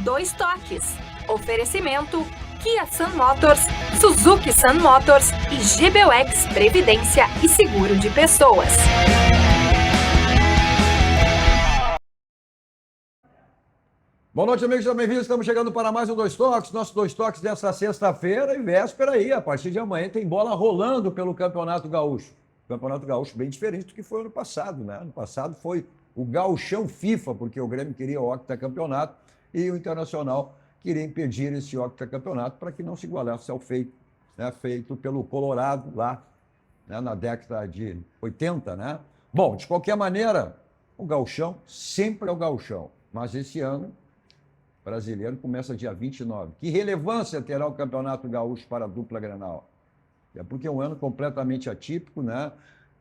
Dois Toques. Oferecimento Kia Sun Motors, Suzuki Sun Motors e GBUX Previdência e Seguro de Pessoas. Boa noite, amigos, sejam bem-vindos. Estamos chegando para mais um Dois Toques. Nosso Dois Toques desta sexta-feira e véspera aí. A partir de amanhã tem bola rolando pelo Campeonato Gaúcho. Campeonato Gaúcho bem diferente do que foi ano passado, né? Ano passado foi o gauchão FIFA, porque o Grêmio queria o octacampeonato e o Internacional queria impedir esse octacampeonato para que não se igualasse ao feito, né? Feito pelo Colorado lá, né? Na década de 80, né? Bom, de qualquer maneira, o gauchão sempre é o gauchão, mas esse ano brasileiro começa dia 29. Que relevância terá o Campeonato Gaúcho para a dupla Grenal? É porque é um ano completamente atípico, né?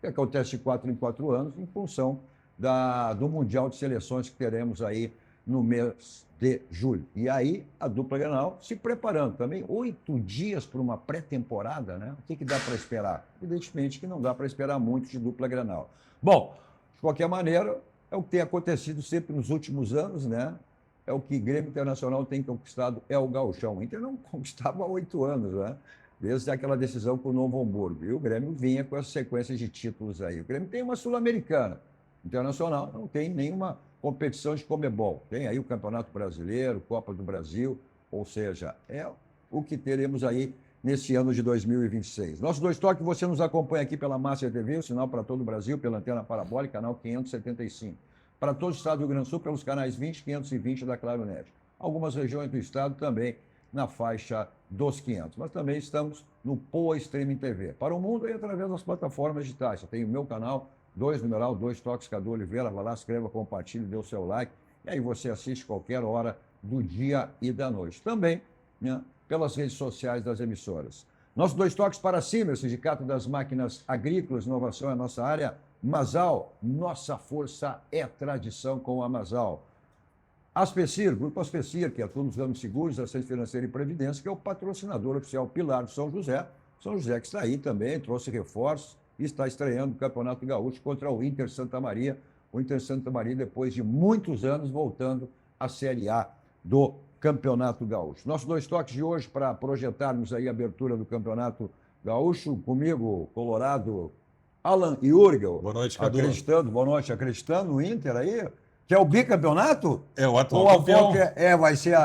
Que acontece de 4 em 4 anos, em função do Mundial de Seleções que teremos aí no mês de julho. E aí a dupla Grenal se preparando também. 8 dias para uma pré-temporada, né? O que dá para esperar? Evidentemente que não dá para esperar muito de dupla Grenal. Bom, de qualquer maneira, é o que tem acontecido sempre nos últimos anos, né? É o que o Grêmio Internacional tem conquistado, é o gauchão. O Inter não conquistava há 8 anos, né? Desde aquela decisão com o Novo Hamburgo. E o Grêmio vinha com essa sequência de títulos aí. O Grêmio tem uma Sul-Americana. O Internacional não tem nenhuma competição de Conmebol. Tem aí o Campeonato Brasileiro, Copa do Brasil, ou seja, é o que teremos aí nesse ano de 2026. Nosso Dois Toques, você nos acompanha aqui pela Master TV, o sinal para todo o Brasil, pela antena parabólica, canal 575. Para todo o estado do Rio Grande do Sul, pelos canais 20 e 520 da Claro Net. Algumas regiões do estado também na faixa dos 500. Mas também estamos no Poa Streaming TV. Para o mundo, é através das plataformas digitais. Eu tenho o meu canal, 2 Toques Cadu Oliveira. Vá lá, escreva, compartilhe, dê o seu like. E aí você assiste qualquer hora do dia e da noite. Também, né, pelas redes sociais das emissoras. Nossos Dois Toques para cima, o Sindicato das Máquinas Agrícolas, inovação é a nossa área. Masal, nossa força é tradição com a Masal. Aspecir, Grupo Aspecir, que atua nos ramos seguros, assistência financeira e previdência, que é o patrocinador oficial pilar de São José. São José que está aí também, trouxe reforços e está estreando o Campeonato Gaúcho contra o Inter Santa Maria. O Inter Santa Maria, depois de muitos anos, voltando à Série A do Campeonato Gaúcho. Nossos Dois Toques de hoje para projetarmos aí a abertura do Campeonato Gaúcho. Comigo, Colorado, Alan e Urgel. Boa noite, Cadu. Boa noite, acreditando no Inter aí. Que é o bicampeonato? É o atual ou campeão. Vai ser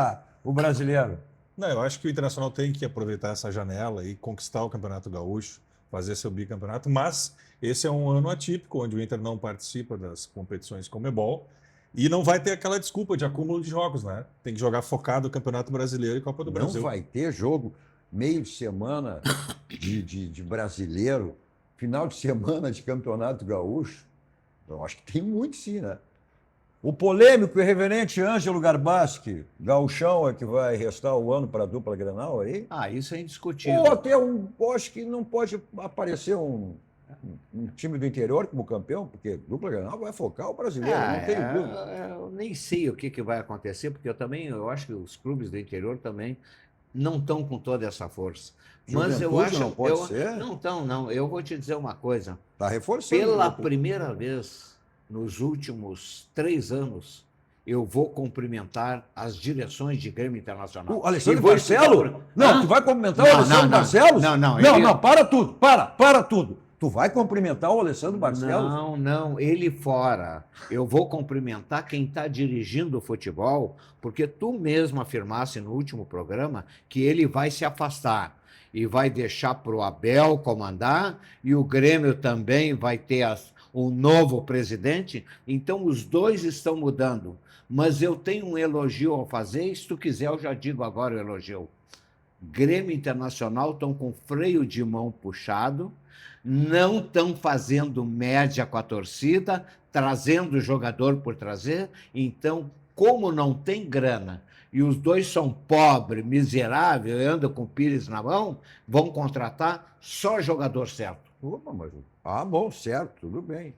o brasileiro? Não, eu acho que o Internacional tem que aproveitar essa janela e conquistar o Campeonato Gaúcho, fazer seu bicampeonato, mas esse é um ano atípico, onde o Inter não participa das competições Conmebol e não vai ter aquela desculpa de acúmulo de jogos, né? Tem que jogar focado no Campeonato Brasileiro e Copa do Brasil. Não vai ter jogo meio de semana de brasileiro, final de semana de Campeonato Gaúcho? Eu acho que tem muito sim, né? O polêmico e reverente Ângelo Garbaschi, gauchão é que vai restar o ano para a dupla Grenal aí? Isso é indiscutível. Ou até acho que não pode aparecer um time do interior como campeão, porque dupla Grenal vai focar o brasileiro, não tenho dúvida. Eu nem sei o que vai acontecer, porque eu acho que os clubes do interior também não estão com toda essa força. Mas eu acho... não pode ser? Não estão, não. Eu vou te dizer uma coisa. Está reforçando. Pela primeira vez nos últimos 3 anos, eu vou cumprimentar as direções de Grêmio Internacional. O Alessandro Barcelos? Não, tu vai cumprimentar o Alessandro Barcelos? Não, para tudo, para tudo. Tu vai cumprimentar o Alessandro Barcelos? Não, ele fora. Eu vou cumprimentar quem está dirigindo o futebol, porque tu mesmo afirmasse no último programa que ele vai se afastar e vai deixar para o Abel comandar, e o Grêmio também vai ter um novo presidente. Então, os dois estão mudando. Mas eu tenho um elogio a fazer, e se tu quiser eu já digo agora o elogio. Grêmio Internacional estão com freio de mão puxado, não estão fazendo média com a torcida, trazendo o jogador por trazer. Então, como não tem grana e os dois são pobres, miseráveis, andam com o pires na mão, vão contratar só jogador certo. Opa, bom, certo, tudo bem.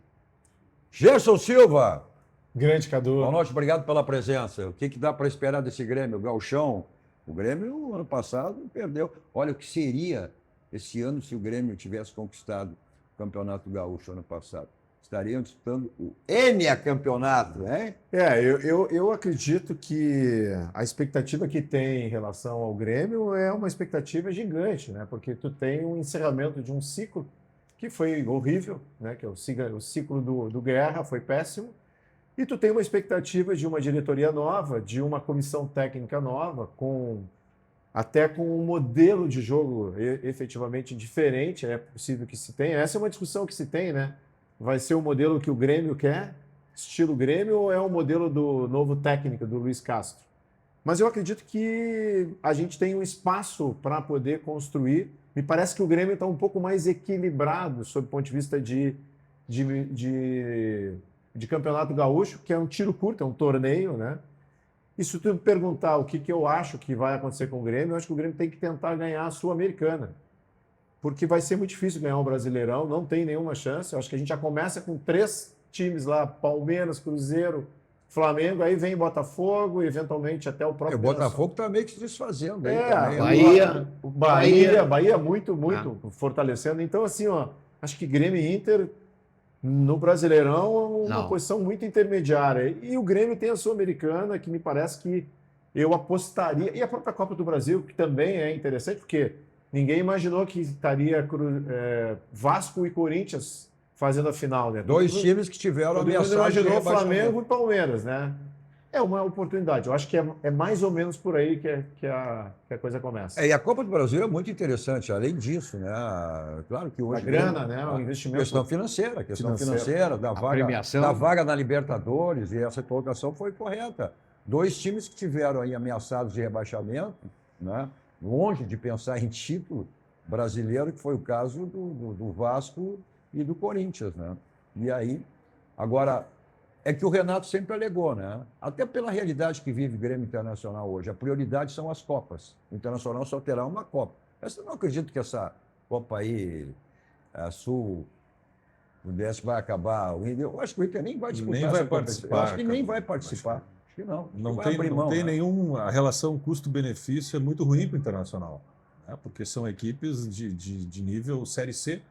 Gerson Silva. Grande, Cadu. Boa noite, obrigado pela presença. O que dá para esperar desse Grêmio? Gauchão? O Grêmio, no ano passado, perdeu. Olha o que seria esse ano se o Grêmio tivesse conquistado o Campeonato Gaúcho ano passado. estariam disputando o Enia campeonato, né? Eu acredito que a expectativa que tem em relação ao Grêmio é uma expectativa gigante, né? Porque tu tem um encerramento de um ciclo que foi horrível, né? Que é o ciclo do Guerra, foi péssimo. E tu tem uma expectativa de uma diretoria nova, de uma comissão técnica nova, até com um modelo de jogo efetivamente diferente, é possível que se tenha. Essa é uma discussão que se tem, né? Vai ser o modelo que o Grêmio quer, estilo Grêmio, ou é o modelo do novo técnico, do Luiz Castro? Mas eu acredito que a gente tem um espaço para poder construir. Me parece que o Grêmio está um pouco mais equilibrado sob o ponto de vista de campeonato gaúcho, que é um tiro curto, é um torneio, né? E se tu me perguntar o que eu acho que vai acontecer com o Grêmio, eu acho que o Grêmio tem que tentar ganhar a Sul-Americana. Porque vai ser muito difícil ganhar um Brasileirão, não tem nenhuma chance. Eu acho que a gente já começa com 3 times lá, Palmeiras, Cruzeiro, Flamengo, aí vem Botafogo e eventualmente até o próprio... O Botafogo está meio que se desfazendo. Aí também. Bahia muito fortalecendo. Então, assim, ó, acho que Grêmio e Inter no Brasileirão é uma posição muito intermediária. E o Grêmio tem a Sul-Americana, que me parece que eu apostaria... E a própria Copa do Brasil, que também é interessante, porque... Ninguém imaginou que estaria Vasco e Corinthians fazendo a final, né? 2 times que tiveram ameaçados. Imaginou Flamengo e Palmeiras, né? É uma oportunidade. Eu acho que é mais ou menos por aí que a coisa começa. E a Copa do Brasil é muito interessante, além disso, né? Claro que hoje... A grana, né? O investimento... Questão financeira, da vaga na Libertadores, e essa colocação foi correta. 2 times que tiveram aí ameaçados de rebaixamento, né? Longe de pensar em título brasileiro, que foi o caso do Vasco e do Corinthians, né? E aí, agora, é que o Renato sempre alegou, né? Até pela realidade que vive o Grêmio Internacional hoje, a prioridade são as Copas. O Internacional só terá uma Copa. Eu não acredito que essa Copa aí, a Sul, o DS vai acabar. Eu acho que o Inter nem vai disputar. Nem vai participar. Eu acho que nem vai participar. Acho que não. Não tem nenhum. A relação custo-benefício é muito ruim para o Internacional, né? Porque são equipes de nível Série C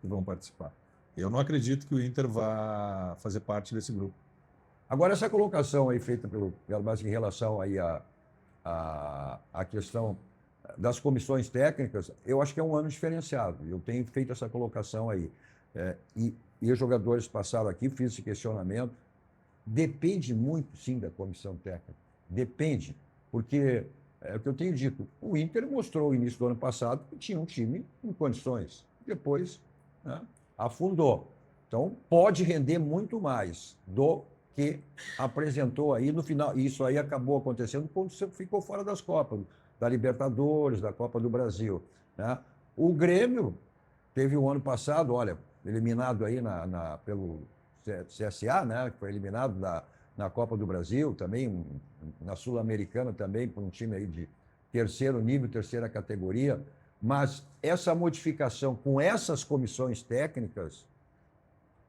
que vão participar. Eu não acredito que o Inter vá fazer parte desse grupo. Agora, essa colocação aí feita pelo Elmas em relação aí à questão das comissões técnicas, eu acho que é um ano diferenciado. Eu tenho feito essa colocação aí. E os jogadores passaram aqui, fiz esse questionamento. Depende muito, sim, da comissão técnica. Depende, porque é o que eu tenho dito. O Inter mostrou no início do ano passado que tinha um time em condições. Depois, né, afundou. Então, pode render muito mais do que apresentou aí no final. Isso aí acabou acontecendo quando você ficou fora das Copas, da Libertadores, da Copa do Brasil, né? O Grêmio teve o ano passado, olha, eliminado aí pelo CSA, né, que foi eliminado na Copa do Brasil, também na Sul-Americana também, por um time aí de terceiro nível, terceira categoria. Mas essa modificação com essas comissões técnicas,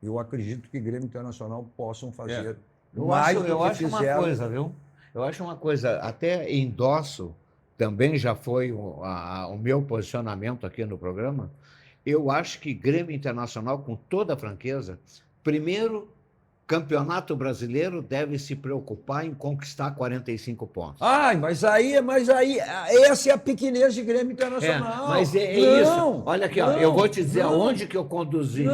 eu acredito que Grêmio Internacional possam fazer mais do que eu acho fizeram. Uma coisa, viu? Eu acho uma coisa, até endosso, também já foi o meu posicionamento aqui no programa. Eu acho que Grêmio Internacional, com toda a franqueza, primeiro, Campeonato Brasileiro deve se preocupar em conquistar 45 pontos. Mas aí, essa é a pequenez de Grêmio Internacional. Mas isso. Olha aqui, eu vou te dizer aonde que eu conduziria.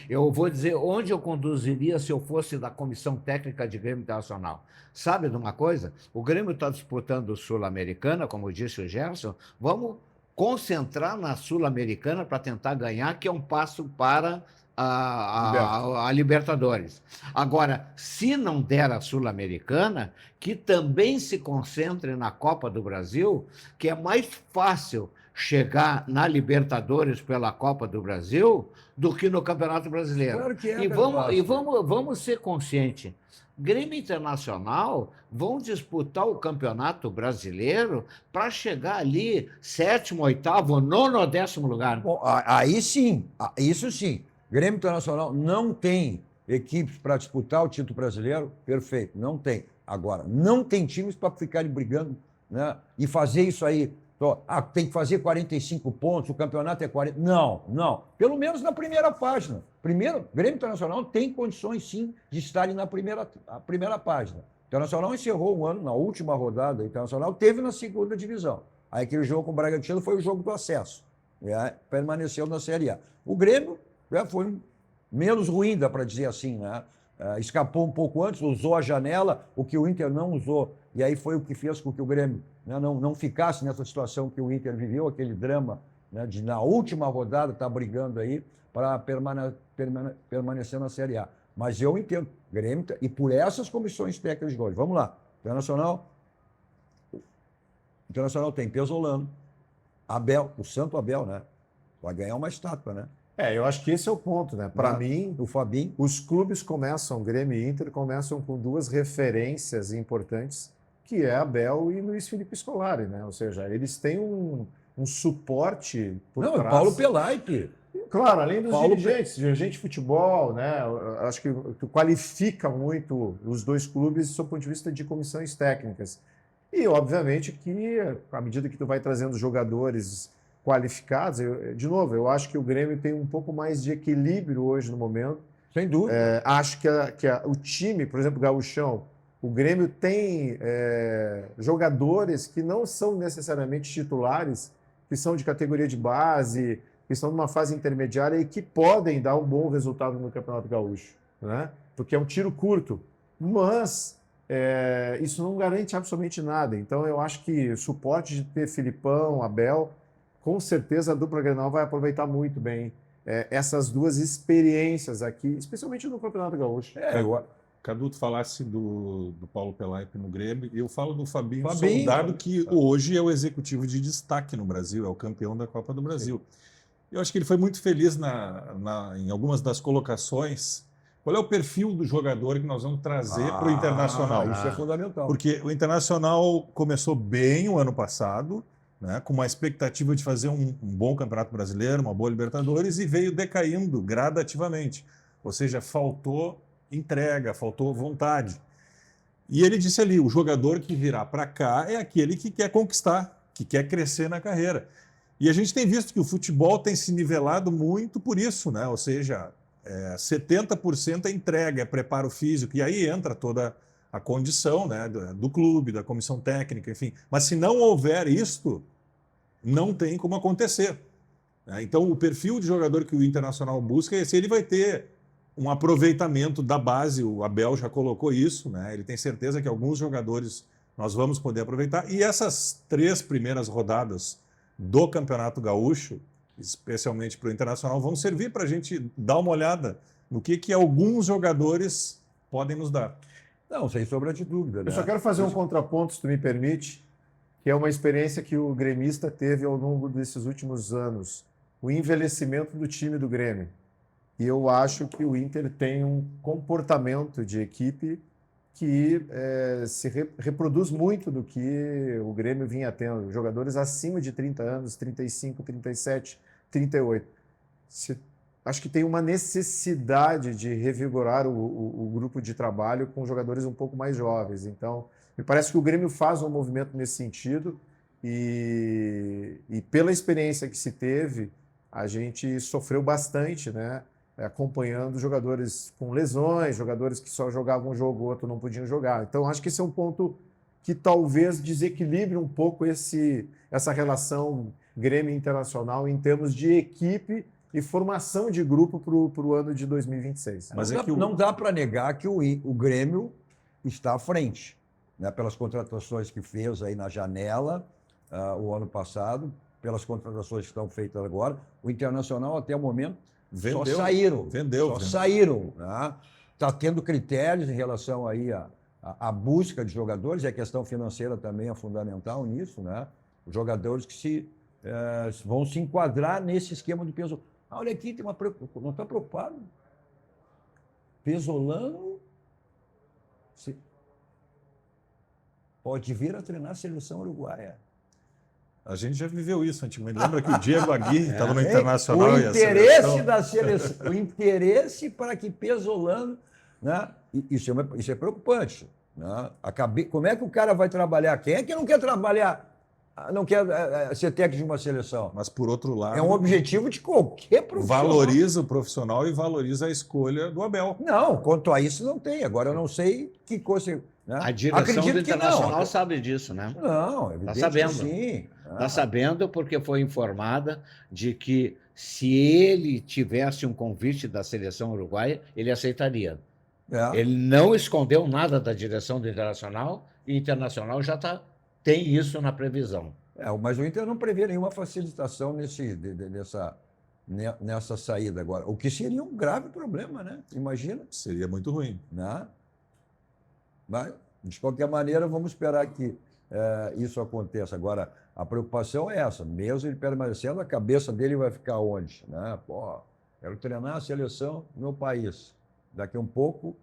Eu vou dizer onde eu conduziria se eu fosse da comissão técnica de Grêmio Internacional. Sabe de uma coisa? O Grêmio está disputando o Sul-Americana, como disse o Gerson. Vamos concentrar na Sul-Americana para tentar ganhar, que é um passo para a Libertadores. Agora, se não der a Sul-Americana, que também se concentre na Copa do Brasil, que é mais fácil chegar na Libertadores pela Copa do Brasil do que no Campeonato Brasileiro. Claro que é, e vamos ser conscientes. Grêmio Internacional vão disputar o Campeonato Brasileiro para chegar ali 7º, 8º, 9º ou 10º lugar. Bom, aí sim, isso sim. Grêmio Internacional não tem equipes para disputar o título brasileiro, perfeito, não tem. Agora, não tem times para ficarem brigando, né, e fazer isso aí Tem que fazer 45 pontos, o campeonato é 40. Não. Pelo menos na primeira página. Primeiro, o Grêmio Internacional tem condições, sim, de estarem na primeira página. O Internacional encerrou um ano, na última rodada, o Internacional teve na segunda divisão. Aí aquele jogo com o Bragantino foi o jogo do acesso. Permaneceu na Série A. O Grêmio foi menos ruim, dá para dizer assim, né? Escapou um pouco antes, usou a janela, o que o Inter não usou. E aí foi o que fez com que o Grêmio, né, não ficasse nessa situação que o Inter viveu, aquele drama, né, de na última rodada estar brigando aí para permanecer na Série A. Mas eu entendo, Grêmio, e por essas comissões técnicas de hoje. Vamos lá. Internacional tem Pesolano, Abel, o Santo Abel, né? Vai ganhar uma estátua, né? Eu acho que esse é o ponto, né? Para mim, o Fabinho, os clubes começam, Grêmio e Inter, começam com duas referências importantes, que é Abel e Luiz Felipe Scolari, né? Ou seja, eles têm um suporte por trás. Paulo Pelaipe. Claro, além dos dirigentes, dirigente de futebol, né? Eu acho que tu qualifica muito os dois clubes do ponto de vista de comissões técnicas. E, obviamente, que à medida que tu vai trazendo jogadores qualificados, de novo, eu acho que o Grêmio tem um pouco mais de equilíbrio hoje no momento. Sem dúvida. Acho que o time, por exemplo, o Gauchão, o Grêmio tem jogadores que não são necessariamente titulares, que são de categoria de base, que estão numa fase intermediária e que podem dar um bom resultado no Campeonato Gaúcho, né? Porque é um tiro curto, mas isso não garante absolutamente nada. Então eu acho que o suporte de ter Filipão, Abel, com certeza a dupla Grenal vai aproveitar muito bem essas duas experiências aqui, especialmente no Campeonato Gaúcho. Cadu, tu falasse do Paulo Pelaipe no Grêmio, e eu falo do Fabinho Soldado, que hoje é o executivo de destaque no Brasil, é o campeão da Copa do Brasil. Eu acho que ele foi muito feliz em algumas das colocações. Qual é o perfil do jogador que nós vamos trazer para o Internacional? Isso é fundamental. Porque o Internacional começou bem o ano passado, né, com uma expectativa de fazer um bom Campeonato Brasileiro, uma boa Libertadores, e veio decaindo gradativamente. Ou seja, faltou entrega, faltou vontade. E ele disse ali, o jogador que virá para cá é aquele que quer conquistar, que quer crescer na carreira. E a gente tem visto que o futebol tem se nivelado muito por isso, né? Ou seja, 70% é entrega, é preparo físico, e aí entra toda a condição, né, do clube, da comissão técnica, enfim. Mas se não houver isto, não tem como acontecer, né? Então, o perfil de jogador que o Internacional busca é esse. Ele vai ter um aproveitamento da base, o Abel já colocou isso, né? Ele tem certeza que alguns jogadores nós vamos poder aproveitar. E essas 3 primeiras rodadas do Campeonato Gaúcho, especialmente para o Internacional, vão servir para a gente dar uma olhada no que alguns jogadores podem nos dar. Não, sem sombra de dúvida. Eu só quero fazer um contraponto, se tu me permite, que é uma experiência que o gremista teve ao longo desses últimos anos. O envelhecimento do time do Grêmio. E eu acho que o Inter tem um comportamento de equipe que se reproduz muito do que o Grêmio vinha tendo. Jogadores acima de 30 anos, 35, 37, 38. Acho que tem uma necessidade de revigorar o grupo de trabalho com jogadores um pouco mais jovens. Então, me parece que o Grêmio faz um movimento nesse sentido e pela experiência que se teve, a gente sofreu bastante, né? Acompanhando jogadores com lesões, jogadores que só jogavam um jogo, o outro não podiam jogar. Então, acho que esse é um ponto que talvez desequilibre um pouco essa relação Grêmio Internacional em termos de equipe e formação de grupo para o ano de 2026. Mas não dá para negar que o Grêmio está à frente, né? Pelas contratações que fez aí na janela o ano passado, pelas contratações que estão feitas agora. O Internacional, até o momento, só saíram. Saíram. Né? Está tendo critérios em relação aí à busca de jogadores, e a questão financeira também é fundamental nisso, né? Os jogadores que vão se enquadrar nesse esquema de peso. Olha aqui, tem uma preocupação. Não está preocupado? Pesolano pode vir a treinar a seleção uruguaia. A gente já viveu isso antigamente. Lembra que o Diego Aguirre estava no Internacional o e a interesse seleção... da seleção, o interesse para que Pesolano, né? Isso é preocupante, né? Como é que o cara vai trabalhar? Quem é que não quer trabalhar não quer ser técnico de uma seleção. Mas, por outro lado, É um objetivo de qualquer profissional. valoriza o profissional e valoriza a escolha do Abel. Não, quanto a isso não tem. Agora eu não sei que coisa. Né? A direção Acredito do que não. Internacional sabe disso, né? Não, evidente sabendo. que sim. Está sabendo porque foi informada de que se ele tivesse um convite da seleção uruguaia, ele aceitaria. É. Ele não escondeu nada da direção do Internacional e o Internacional já tem isso na previsão. Mas o Inter não prevê nenhuma facilitação nessa saída agora. O que seria um grave problema, né? Imagina. Seria muito ruim. Né? Mas, de qualquer maneira, vamos esperar que isso aconteça. Agora, a preocupação é essa. Mesmo ele permanecendo, a cabeça dele vai ficar onde? Né? Pô, quero treinar a seleção no meu país. Daqui a um pouco...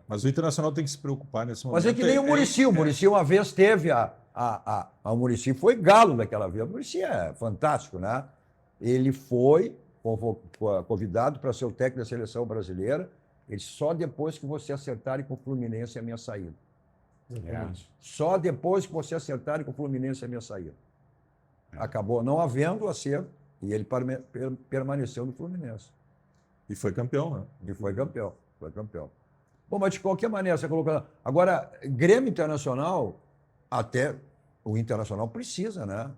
Mas o Internacional tem que se preocupar nesse momento. Mas é que nem o Muricy. O Muricy uma vez teve o Muricy foi galo daquela vez. O Muricy é fantástico, né? Ele foi convidado para ser o técnico da seleção brasileira. Ele só depois que você acertarem com o Fluminense a minha saída. Só depois que você acertarem com o Fluminense a minha saída. Acabou não havendo acerto e ele permaneceu no Fluminense. E foi campeão, né? E foi campeão. Foi campeão. Bom, mas de qualquer maneira, você colocou. Agora, Grêmio Internacional, até o Internacional precisa, né?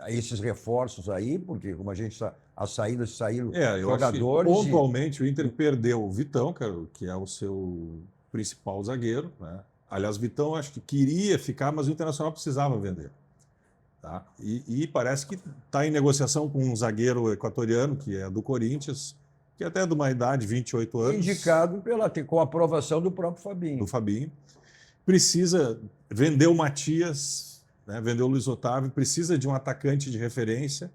Esses reforços aí, porque como a gente sabe, as saídas saíram jogadores. Pontualmente, o Inter perdeu o Vitão, que é o seu principal zagueiro, né? Aliás, o Vitão acho que queria ficar, mas o Internacional precisava vender. Tá? E parece que está em negociação com um zagueiro equatoriano, que é do Corinthians, que até é de uma idade, 28 anos. Indicado com a aprovação do próprio Fabinho. Do Fabinho. Precisa vender o Matias, né, vender o Luiz Otávio, precisa de um atacante de referência.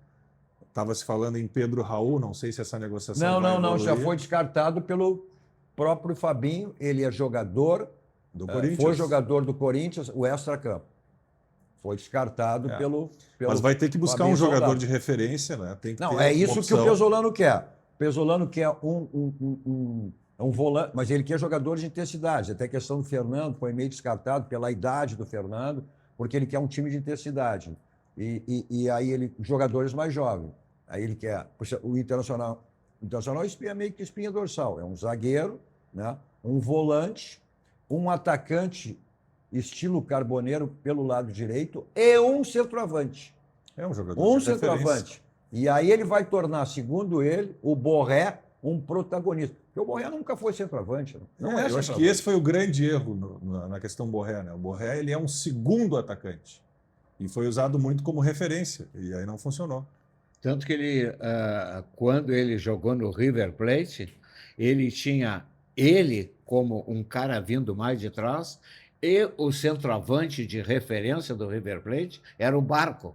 Estava se falando em Pedro Raul, não sei se essa negociação Não, já foi descartado pelo próprio Fabinho. Ele é jogador do Corinthians. Foi jogador do Corinthians, o extracampo. Foi descartado pelo Mas vai ter que buscar Fabinho um jogador Soldado. de referência, né? Tem que Não, ter é isso uma que o opção. Pesolano quer. O Pesolano quer um volante, mas ele quer jogador de intensidade. Até a questão do Fernando foi meio descartado pela idade do Fernando, porque ele quer um time de intensidade. E aí jogadores mais jovens. Aí ele quer. O Internacional é meio que espinha dorsal. É um zagueiro, né? Um volante, um atacante estilo Carboneiro pelo lado direito e um centroavante. É um jogador Um de referência. centroavante. E aí ele vai tornar, segundo ele, o Borré um protagonista. Porque o Borré nunca foi centroavante. Não é eu acho que esse foi o grande erro na questão Borré, né? O Borré ele é um segundo atacante. E foi usado muito como referência. E aí não funcionou. Tanto que ele, quando ele jogou no River Plate, ele tinha ele como um cara vindo mais de trás e o centroavante de referência do River Plate era o Barco.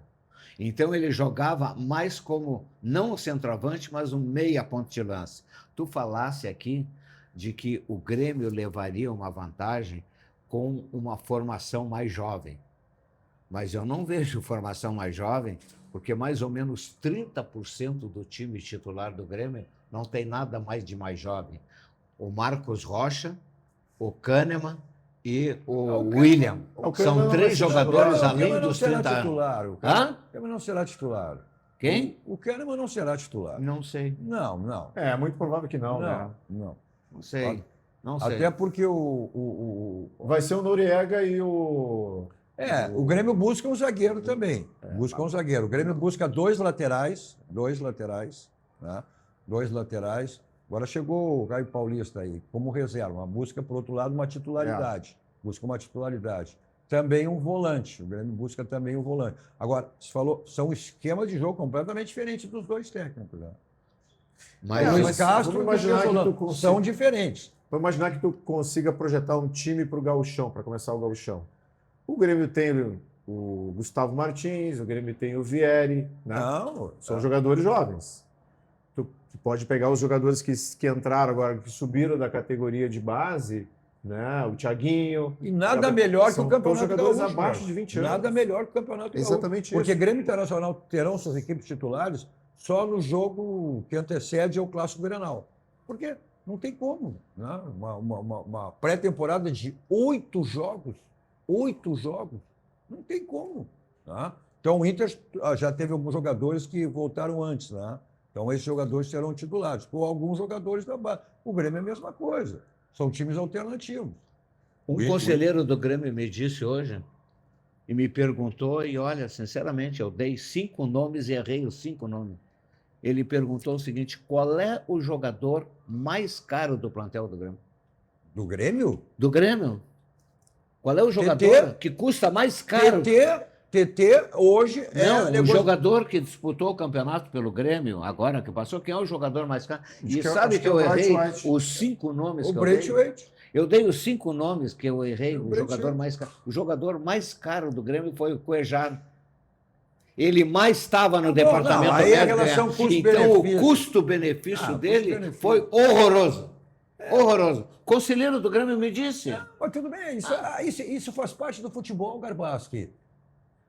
Então ele jogava mais como, não um centroavante, mas um meia ponta de lança. Tu falasse aqui de que o Grêmio levaria uma vantagem com uma formação mais jovem. Mas eu não vejo formação mais jovem, porque mais ou menos 30% do time titular do Grêmio não tem nada mais de mais jovem. O Marcos Rocha, o Kahneman e o William. São três jogadores além dos 30 anos. O Kahneman não será titular. Quem? O Kahneman não será titular. Não sei. Não. É muito provável que não, né? Não. Não sei. Não sei. Até porque Vai ser o Noriega e o Grêmio busca um zagueiro também. Busca um zagueiro. O Grêmio busca dois laterais, né? Dois laterais. Agora chegou o Caio Paulista aí, como reserva. Uma busca, por outro lado, uma titularidade. Busca uma titularidade. Também um volante. O Grêmio busca também um volante. Agora, você falou, são esquemas de jogo completamente diferentes dos dois técnicos. Né? Mas o Luiz Castro e o Pesolano são diferentes. Vamos imaginar que tu consiga projetar um time para o Gauchão, para começar o Gauchão. O Grêmio tem o Gustavo Martins, o Grêmio tem o Vieri. Né? São jogadores jovens. Tu pode pegar os jogadores que entraram agora, que subiram da categoria de base, né? O Thiaguinho. E nada melhor que o Campeonato jogadores Gaúcho. abaixo de 20 anos. Nada melhor que o Campeonato Gaúcho. Exatamente isso. Porque Grêmio Internacional terão suas equipes titulares só no jogo que antecede ao Clássico Grenal. Porque não tem como. Né? Uma pré-temporada de 8 jogos, não tem como. Tá? Então, o Inter já teve alguns jogadores que voltaram antes, né? Então, esses jogadores serão titulares. Por alguns jogadores da base. O Grêmio é a mesma coisa. São times alternativos. Um conselheiro do Grêmio me disse hoje, e me perguntou, e olha, sinceramente, eu dei 5 nomes e errei os 5 nomes. Ele perguntou o seguinte: qual é o jogador mais caro do plantel do Grêmio? Do Grêmio? Do Grêmio? Qual é o jogador TT? que custa mais caro? TT hoje Não, é o jogador que disputou o campeonato pelo Grêmio, agora que passou, quem é o jogador mais caro? E sabe que eu errei os 5 nomes o que eu Brent dei? Waite. Eu dei os 5 nomes que eu errei, o Brent jogador Waite. mais caro. O jogador mais caro do Grêmio foi o Cuejar. Ele mais estava no departamento aí a médico, relação então o custo-benefício. custo-benefício dele custo-benefício. foi horroroso. Horroroso. Conselheiro do Grêmio me disse. Mas tudo bem, isso faz parte do futebol, Garbaski.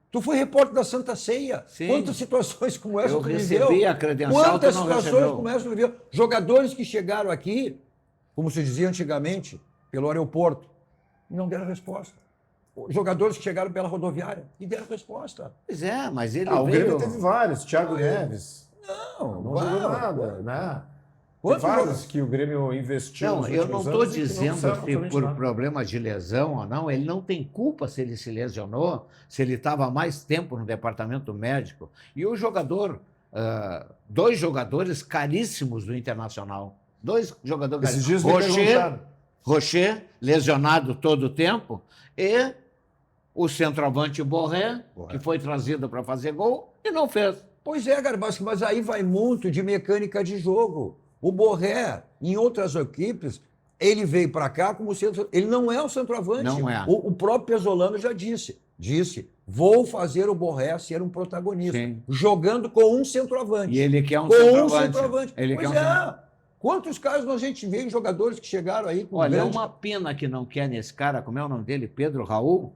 Tu foi repórter da Santa Ceia. Sim. Quantas situações como essa Eu tu recebi viveu? a credencial, Quantas tu não situações recebeu. como essa tu viveu? Jogadores que chegaram aqui, como se dizia antigamente, pelo aeroporto, e não deram resposta. Jogadores que chegaram pela rodoviária e deram resposta. Pois é, mas ele O Grêmio veio... teve vários. Thiago Neves. Não Não jogou nada, né? Tem Quantos vários que o Grêmio investiu Não, nos eu não últimos estou anos e que não dizendo fizeram que absolutamente por nada. problema de lesão ou não, ele não tem culpa se ele se lesionou, se ele estava mais tempo no departamento médico. E o jogador, 2 jogadores caríssimos do Internacional. 2 jogadores Esses caríssimos. dias me perguntaram. Rocher, lesionado todo o tempo, e o centroavante Borré, que foi trazido para fazer gol e não fez. Pois é, Garbaschi, mas aí vai muito de mecânica de jogo. O Borré, em outras equipes, ele veio para cá como centro. Ele não é o centroavante. Não é. O próprio Pesolano já disse: vou fazer o Borré ser um protagonista, Sim. jogando com um centroavante. E ele quer um com centroavante. um centroavante. Ele Pois quer um é. centroavante. Quantos casos a gente vê em jogadores que chegaram aí com Olha, é grande... uma pena que não quer nesse cara, como é o nome dele? Pedro Raul?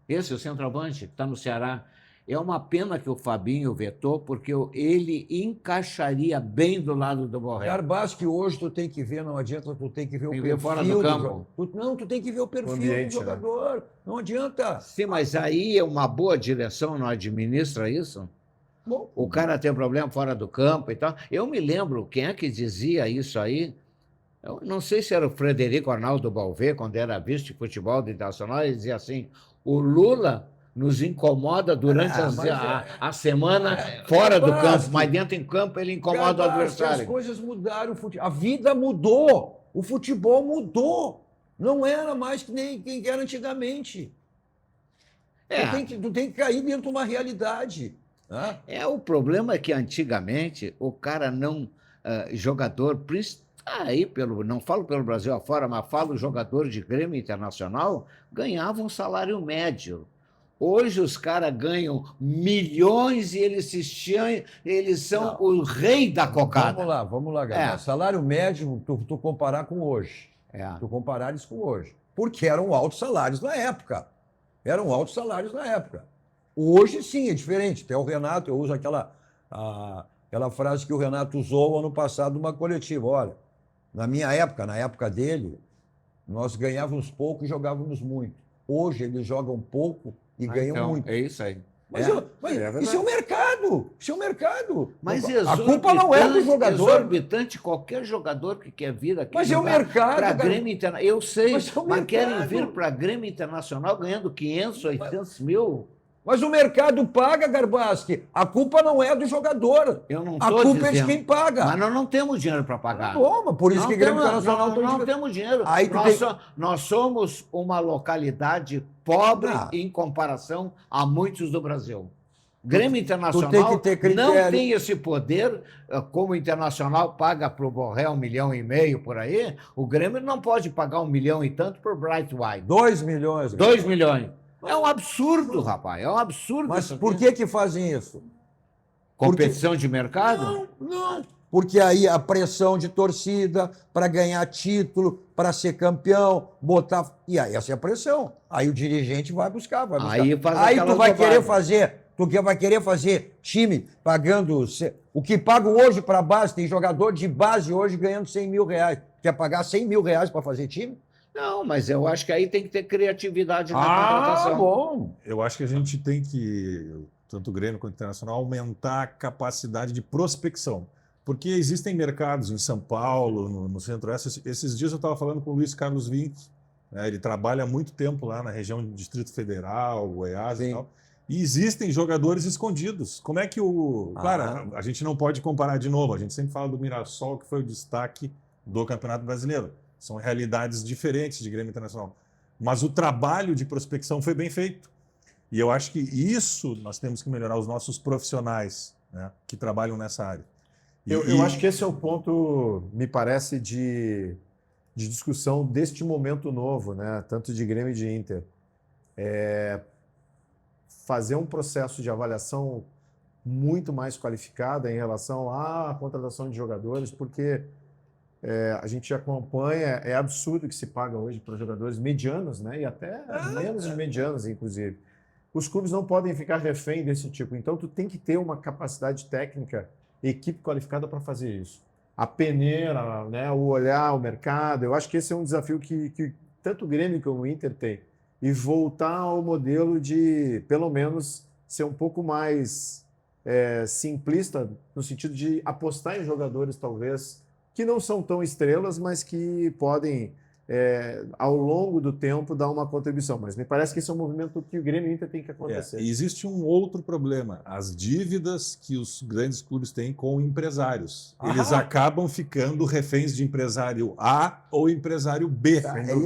Esse é o centroavante que está no Ceará. É uma pena que o Fabinho vetou, porque ele encaixaria bem do lado do Borré. Garbaschi, hoje tu tem que ver, não adianta, tu tem que ver Tem o que ver perfil fora do campo. jogador. Não, tu tem que ver o perfil ambiente, do né? jogador. Não adianta. Sim, mas aí é uma boa direção, não administra isso? Bom, O cara tem problema fora do campo e tal. Eu me lembro, quem é que dizia isso aí? Eu não sei se era o Frederico Arnaldo Balvê, quando era vice de futebol do Internacional, ele dizia assim: o Lula nos incomoda durante a semana fora do campo, mas dentro em campo ele incomoda o Garbaschi, adversário. as coisas mudaram, a vida mudou, o futebol mudou. Não era mais que nem quem era antigamente. Tu tem que cair dentro de uma realidade. Né? O problema é que antigamente o cara não, jogador, aí não falo pelo Brasil afora, mas falo jogador de Grêmio Internacional, ganhava um salário médio. Hoje os caras ganham milhões e eles são o rei da cocada. Vamos lá, Garbaschi. Salário médio, tu comparar com hoje. Tu comparares com hoje. Porque eram altos salários na época. Hoje, sim, é diferente. Até o Renato, eu uso aquela frase que o Renato usou ano passado numa coletiva. Olha, na minha época, na época dele, nós ganhávamos pouco e jogávamos muito. Hoje, eles jogam pouco e ganham muito. É isso aí. Mas isso é o mercado. Isso é o mercado. Mas a culpa não é do jogador. Exorbitante, qualquer jogador que quer vir aqui. Mas é o mercado. Para Grêmio Internacional. Eu sei, mas querem vir para Grêmio Internacional ganhando 500, 800 mil. Mas o mercado paga, Garbaschi. A culpa não é do jogador. Eu não A culpa é de quem paga. Mas nós não temos dinheiro para pagar. Toma, por isso que Grêmio Internacional não temos dinheiro. Aí Nós somos uma localidade pobre em comparação a muitos do Brasil. Grêmio Internacional tem que ter critério. Não tem esse poder, como o Internacional paga para o Borré 1,5 milhão por aí, o Grêmio não pode pagar 1 milhão e tanto por Bright White. 2 milhões. 2 milhões. É um absurdo, rapaz. É um absurdo. Mas por que fazem isso? Competição de mercado? Não. Porque aí a pressão de torcida para ganhar título, para ser campeão, botar. E aí essa é a pressão. Aí o dirigente vai buscar. Aí tu vai querer fazer. Tu vai querer fazer time pagando. O que paga hoje para a base, tem jogador de base hoje ganhando 100 mil reais. Quer pagar 100 mil reais para fazer time? Não, mas eu acho que aí tem que ter criatividade na contratação. Bom. Eu acho que a gente tem que tanto o Grêmio quanto o Internacional, aumentar a capacidade de prospecção. Porque existem mercados em São Paulo, no Centro-Oeste. Esses dias eu estava falando com o Luiz Carlos Vinck, né? Ele trabalha há muito tempo lá na região do Distrito Federal, Goiás e tal. E existem jogadores escondidos. Como é que o... Claro, a gente não pode comparar de novo. A gente sempre fala do Mirassol, que foi o destaque do Campeonato Brasileiro. São realidades diferentes de Grêmio Internacional. Mas o trabalho de prospecção foi bem feito. E eu acho que isso nós temos que melhorar, os nossos profissionais, né, que trabalham nessa área. Eu acho que esse é o ponto, me parece, de discussão deste momento novo, né? Tanto de Grêmio e de Inter. Fazer um processo de avaliação muito mais qualificada em relação à contratação de jogadores, porque a gente acompanha, é absurdo o que se paga hoje para jogadores medianos, né? E até menos de medianos, inclusive. Os clubes não podem ficar refém desse tipo. Então, tu tem que ter uma capacidade técnica, equipe qualificada para fazer isso. A peneira, né? O olhar, o mercado. Eu acho que esse é um desafio que tanto o Grêmio como o Inter tem. E voltar ao modelo de, pelo menos, ser um pouco mais simplista, no sentido de apostar em jogadores, talvez, que não são tão estrelas, mas que podem, ao longo do tempo, dar uma contribuição. Mas me parece que esse é um movimento que o Grêmio e o Inter tem que acontecer. E existe um outro problema, as dívidas que os grandes clubes têm com empresários. Eles acabam ficando reféns de empresário A ou empresário B.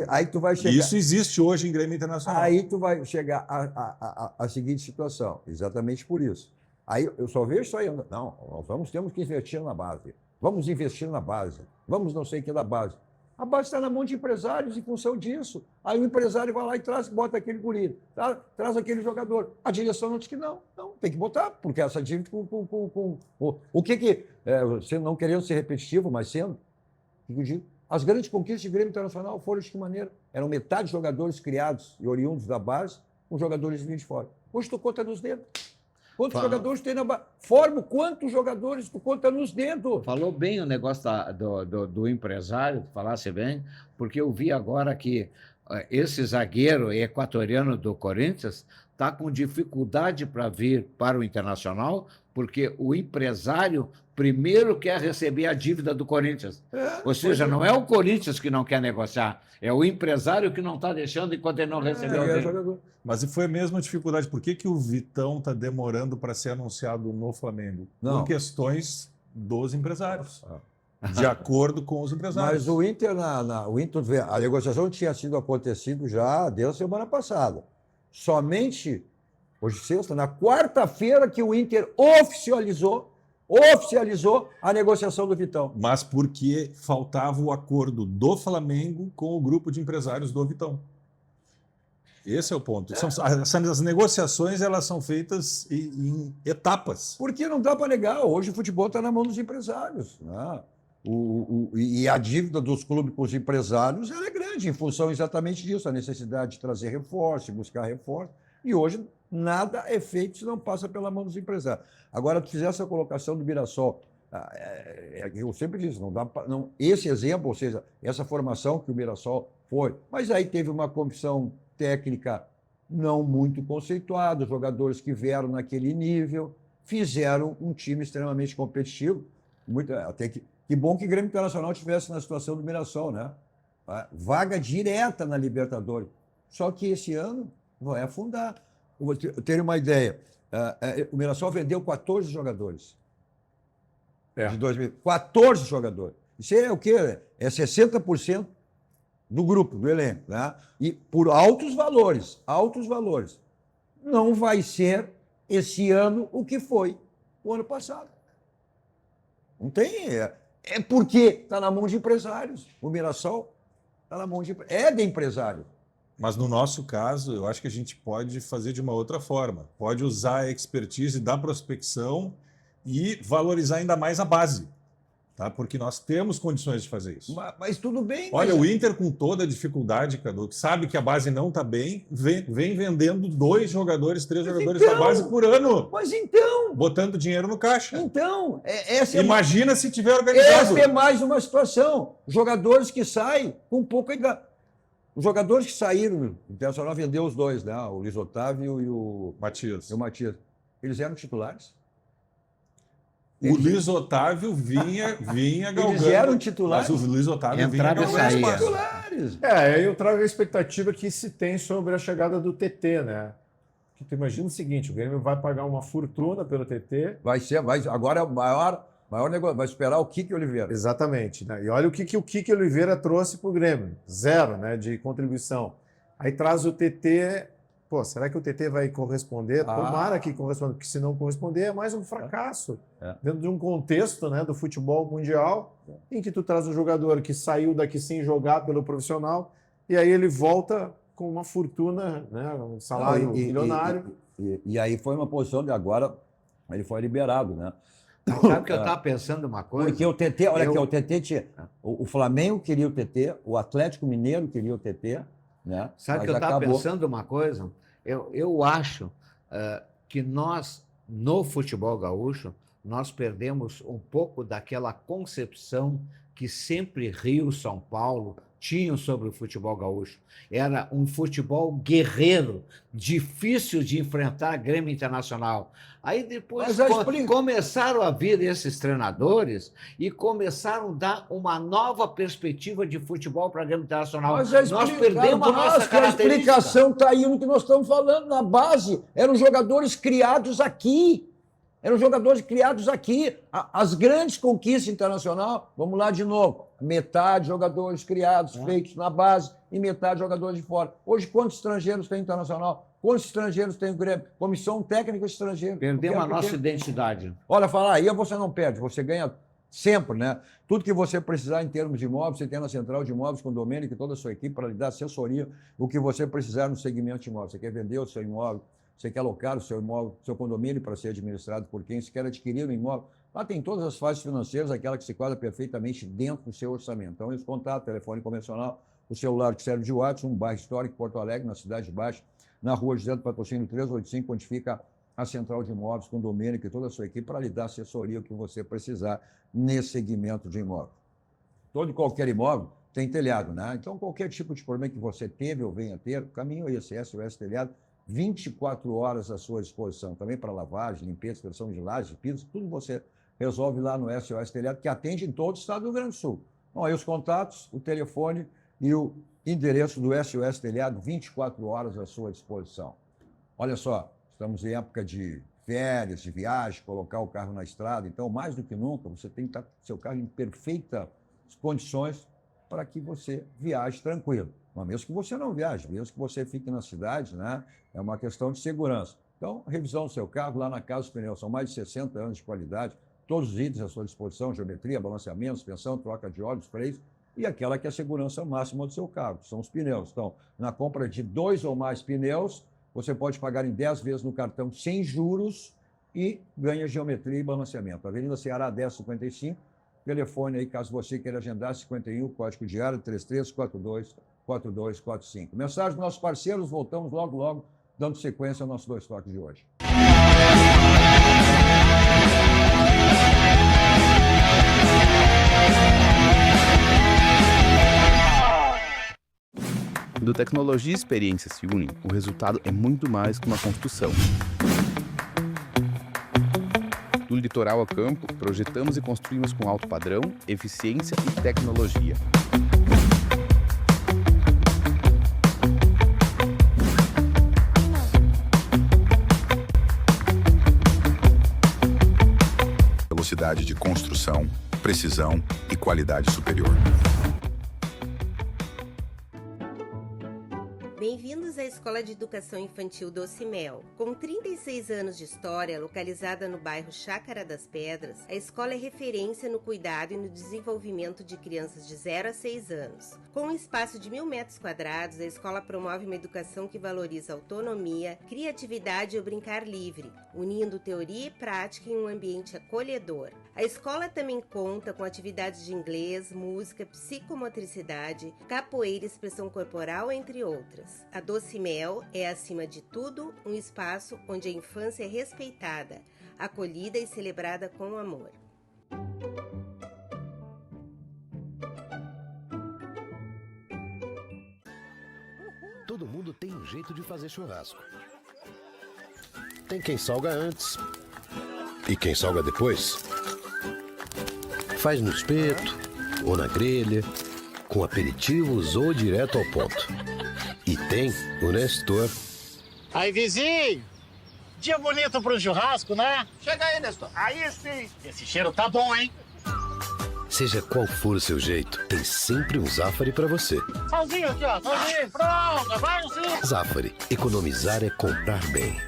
Aí tu vai chegar... Isso existe hoje em Grêmio Internacional. Aí tu vai chegar à seguinte situação, exatamente por isso. Aí eu só vejo isso aí. Não, temos que investir na base. Vamos investir na base. Vamos não sei o que da base. A base está na mão de empresários em função disso. Aí o empresário vai lá e bota aquele guri, traz aquele jogador. A direção não diz que não, tem que botar, porque essa dívida o que você não querendo ser repetitivo, mas sendo, o que eu digo? As grandes conquistas de Grêmio Internacional foram de que maneira? Eram metade de jogadores criados e oriundos da base, com jogadores vindos de fora. Hoje tu conta nos dedos. Quantos jogadores tem na base? Formo quantos jogadores tu conta nos dedos? Falou bem o negócio do empresário, falasse bem, porque eu vi agora que esse zagueiro equatoriano do Corinthians está com dificuldade para vir para o Internacional, porque o empresário primeiro quer receber a dívida do Corinthians. Ou seja, não é o Corinthians que não quer negociar, é o empresário que não está deixando enquanto ele não recebeu o dele. Mas e foi a mesma dificuldade. Por que o Vitão está demorando para ser anunciado no Flamengo? Não. Por questões dos empresários. De acordo com os empresários. Mas o Inter, a negociação tinha sido acontecido já desde a semana passada. Somente, hoje sexta, na quarta-feira que o Inter oficializou a negociação do Vitão. Mas porque faltava o acordo do Flamengo com o grupo de empresários do Vitão. Esse é o ponto. As negociações elas são feitas em etapas. Porque não dá para negar. Hoje o futebol está na mão dos empresários. Né? E a dívida dos clubes com os empresários ela é grande, em função exatamente disso, a necessidade de trazer reforço, buscar reforço. E hoje nada é feito se não passa pela mão dos empresários. Agora, tu fizesse a colocação do Mirassol, eu sempre disse, não dá pra, não, esse exemplo, ou seja, essa formação que o Mirassol foi, mas aí teve uma comissão técnica não muito conceituada, jogadores que vieram naquele nível, fizeram um time extremamente competitivo. Que bom que o Grêmio Internacional estivesse na situação do Mirassol, né? Vaga direta na Libertadores. Só que esse ano vai afundar. Eu tenho uma ideia. O Mirassol vendeu 14 jogadores. De 2000. 14 jogadores. Isso é o quê? É 60% do grupo, do elenco. Né? E por altos valores. Altos valores. Não vai ser esse ano o que foi o ano passado. Não tem. É porque está na mão de empresários. O Mirassol está na mão de empresário. Mas no nosso caso, eu acho que a gente pode fazer de uma outra forma. Pode usar a expertise da prospecção e valorizar ainda mais a base. Tá? Porque nós temos condições de fazer isso. Mas tudo bem. Olha, o Inter, com toda a dificuldade, Cadu, sabe que a base não está bem, vem vendendo 2 jogadores, 3 jogadores da base por ano. Mas então... Botando dinheiro no caixa. Então, imagina se tiver organizado. Essa é mais uma situação. Jogadores que saem com pouca idade. Os jogadores que saíram, o Internacional vendeu os 2, né? O Luiz Otávio e o Matias. Eles eram titulares? O Luiz Otávio vinha galgando. Eles eram titulares? Mas o Luiz Otávio Entrava vinha e galgando saía. espaço. Titulares. Aí eu trago a expectativa que se tem sobre a chegada do TT, né? Que tu imagina o seguinte, o Grêmio vai pagar uma fortuna pelo TT. Agora é o maior negócio, vai esperar o Kiki Oliveira. Exatamente, né? E olha o Kiki Oliveira trouxe para o Grêmio. 0, né, de contribuição. Aí traz o TT. Pô, será que o TT vai corresponder? Tomara que corresponda, porque se não corresponder é mais um fracasso. Dentro de um contexto, né, do futebol mundial, em que tu traz um jogador que saiu daqui sem jogar pelo profissional, e aí ele volta com uma fortuna, né, um salário milionário. E aí foi uma posição de agora, ele foi liberado, né? Sabe que eu estava pensando uma coisa? Porque o TT, olha aqui, o TT tinha. O Flamengo queria o TT, o Atlético Mineiro queria o TT, né? Sabe Mas que eu estava acabou. pensando uma coisa? Eu acho que nós, no futebol gaúcho, nós perdemos um pouco daquela concepção que sempre Rio, São Paulo tinham sobre o futebol gaúcho. Era um futebol guerreiro, difícil de enfrentar Grêmio Internacional. Aí depois começaram a vir esses treinadores e começaram a dar uma nova perspectiva de futebol para Grêmio Internacional. Nós perdemos a nossa característica. A explicação está aí no que nós estamos falando. Na base, eram jogadores criados aqui. As grandes conquistas internacionais, vamos lá de novo, metade jogadores criados, feitos na base, e metade jogadores de fora. Hoje, quantos estrangeiros tem internacional? Quantos estrangeiros tem o Grêmio? Comissão técnica estrangeira. Perdemos a nossa identidade. Olha, falar aí você não perde, você ganha sempre, né? Tudo que você precisar em termos de imóveis, você tem na Central de Imóveis com o Domênico e toda a sua equipe para lhe dar assessoria, o que você precisar no segmento de imóveis. Você quer vender o seu imóvel, você quer alocar o seu imóvel, seu condomínio para ser administrado por quem? Você quer adquirir um imóvel? Lá tem todas as fases financeiras, aquela que se quadra perfeitamente dentro do seu orçamento. Então, esse contato, telefone convencional, o celular que serve de WhatsApp, um bairro histórico, Porto Alegre, na Cidade Baixa, na rua José do Patrocínio 385, onde fica a Central de Imóveis, com o Domênico e toda a sua equipe, para lhe dar assessoria, o que você precisar nesse segmento de imóvel. Todo e qualquer imóvel tem telhado, né? Então, qualquer tipo de problema que você teve ou venha ter, o caminho é esse, SOS Telhado, 24 horas à sua disposição, também para lavagem, limpeza, extensão de lajes, pisos, tudo você resolve lá no SOS Telhado, que atende em todo o estado do Rio Grande do Sul. Então, aí os contatos, o telefone e o endereço do SOS Telhado, 24 horas à sua disposição. Olha só, estamos em época de férias, de viagem, colocar o carro na estrada, então, mais do que nunca, você tem que estar com seu carro em perfeitas condições para que você viaje tranquilo. Mas mesmo que você não viaje, mesmo que você fique na cidade, né? É uma questão de segurança. Então, revisão do seu carro lá na Casa dos Pneus. São mais de 60 anos de qualidade, todos os itens à sua disposição, geometria, balanceamento, suspensão, troca de óleos, freios, e aquela que é a segurança máxima do seu carro, que são os pneus. Então, na compra de 2 ou mais pneus, você pode pagar em 10 vezes no cartão sem juros e ganha geometria e balanceamento. Avenida Ceará 1055, telefone aí, caso você queira agendar, 51, código de área 3342-4245. Mensagem dos nossos parceiros, voltamos logo, dando sequência ao nosso Dois Toques de hoje. Quando tecnologia e experiência se unem, o resultado é muito mais que uma construção. Do litoral ao campo, projetamos e construímos com alto padrão, eficiência e tecnologia. Velocidade de construção, precisão e qualidade superior. Bem-vindos à Escola de Educação Infantil Doce Mel. Com 36 anos de história, localizada no bairro Chácara das Pedras, a escola é referência no cuidado e no desenvolvimento de crianças de 0 a 6 anos. Com um espaço de 1.000 metros quadrados, a escola promove uma educação que valoriza autonomia, criatividade e o brincar livre, unindo teoria e prática em um ambiente acolhedor. A escola também conta com atividades de inglês, música, psicomotricidade, capoeira e expressão corporal, entre outras. A Doce Mel é, acima de tudo, um espaço onde a infância é respeitada, acolhida e celebrada com amor. Todo mundo tem um jeito de fazer churrasco. Tem quem salga antes e quem salga depois. Faz no espeto ou na grelha, com aperitivos ou direto ao ponto. E tem o Nestor. Aí, vizinho! Dia bonito pro churrasco, né? Chega aí, Nestor. Aí sim! Esse cheiro tá bom, hein? Seja qual for o seu jeito, tem sempre um Zafari pra você. Salzinho aqui, ó. Salzinho, pronto. Vai sim. Zafari. Economizar é comprar bem.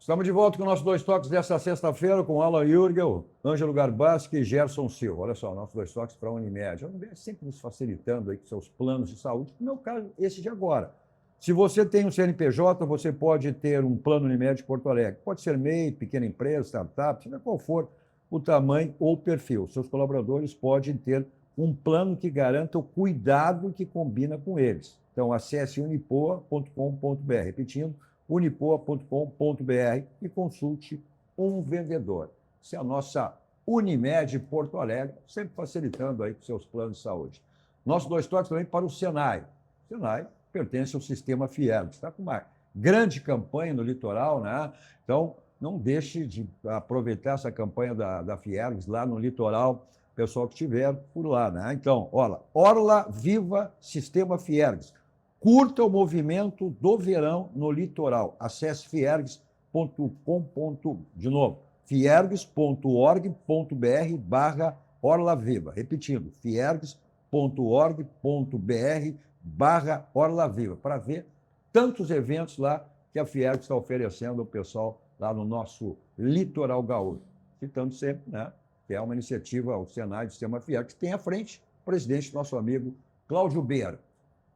Estamos de volta com nossos dois toques desta sexta-feira com Alan Jürgel, Ângelo Garbaschi e Gerson Silva. Olha só, nossos dois toques para a Unimed. A Unimed sempre nos facilitando aí com seus planos de saúde. No meu caso, esse de agora. Se você tem um CNPJ, você pode ter um plano Unimed Porto Alegre. Pode ser MEI, pequena empresa, startup, seja qual for o tamanho ou o perfil. Seus colaboradores podem ter um plano que garanta o cuidado que combina com eles. Então, acesse unipoa.com.br. Repetindo, unipoa.com.br e consulte um vendedor. Essa é a nossa Unimed Porto Alegre, sempre facilitando aí com seus planos de saúde. Nossos dois toques também para o Senai. O Senai pertence ao sistema Fiergs, está com uma grande campanha no litoral, né? Então, não deixe de aproveitar essa campanha da Fiergs lá no litoral, pessoal que estiver por lá, né? Então, olha, Orla Viva Sistema Fiergs. Curta o movimento do verão no litoral. Acesse fiergs.com. De novo, fiergs.org.br/Orla Viva. Repetindo, fiergs.org.br/Orla Viva, para ver tantos eventos lá que a Fiergs está oferecendo ao pessoal lá no nosso litoral gaúcho. Citando sempre, né, que é uma iniciativa, o Senai do Sistema Fiergs, que tem à frente o presidente, nosso amigo Cláudio Beira.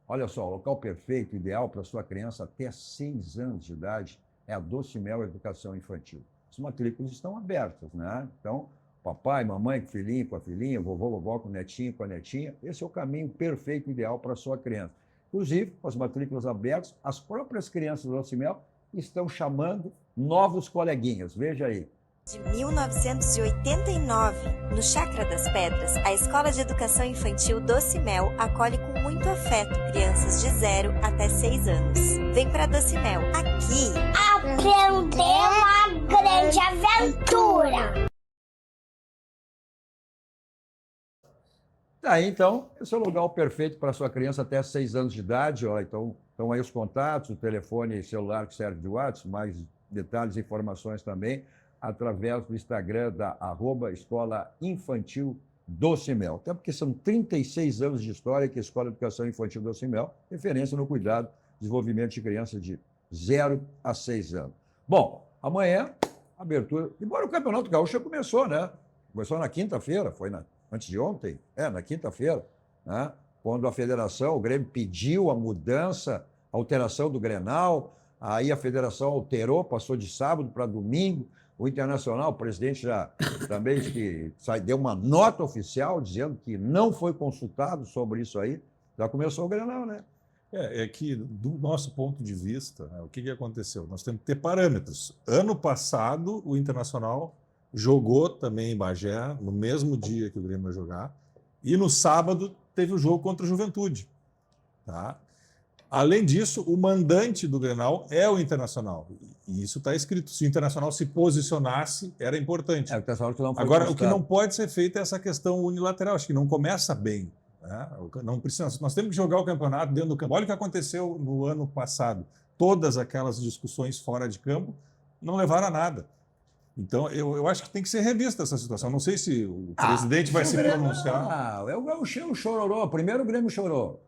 Olha só, o local perfeito, ideal para sua criança até 6 anos de idade é a Doce Mel Educação Infantil. As matrículas estão abertas, né? Então, papai, mamãe com filhinho, com a filhinha, vovô, vovó com o netinho, com a netinha, esse é o caminho perfeito, ideal para sua criança. Inclusive, com as matrículas abertas, as próprias crianças do Doce Mel estão chamando novos coleguinhas. Veja aí. De 1989, no Chácara das Pedras, a Escola de Educação Infantil Doce Mel acolhe com muito afeto crianças de 0 até 6 anos. Vem para Doce Mel. Aqui, aprender uma grande aventura. Tá aí, então, esse é o lugar perfeito para sua criança até 6 anos de idade. Ó, então, estão aí os contatos, o telefone celular que serve de WhatsApp, mais detalhes e informações também, através do Instagram da @Escola Infantil Doce Mel. Até porque são 36 anos de história que a Escola de Educação Infantil Doce Mel, referência no cuidado e desenvolvimento de crianças de 0 a 6 anos. Bom, amanhã, abertura. Embora o Campeonato Gaúcho já começou, né? Começou na quinta-feira, foi antes de ontem? Na quinta-feira, né? Quando a federação, o Grêmio pediu a mudança, a alteração do Grenal, aí a federação alterou, passou de sábado para domingo. O Internacional, o presidente já também deu uma nota oficial dizendo que não foi consultado sobre isso aí. Já começou o Grenal, né? É que, do nosso ponto de vista, né, o que aconteceu? Nós temos que ter parâmetros. Ano passado, o Internacional jogou também em Bagé, no mesmo dia que o Grêmio vai jogar, e no sábado teve o jogo contra o Juventude. Tá? Além disso, o mandante do Grenal é o Internacional. E isso está escrito. Se o Internacional se posicionasse, era importante. O Internacional que não foi Agora, consultado. o que não pode ser feito é essa questão unilateral. Acho que não começa bem. Né? Não precisa, nós temos que jogar o campeonato dentro do campo. Olha o que aconteceu no ano passado. Todas aquelas discussões fora de campo não levaram a nada. Então, eu acho que tem que ser revista essa situação. Não sei se o presidente vai se pronunciar. É o Grêmio chororô. Primeiro o Grêmio chorou.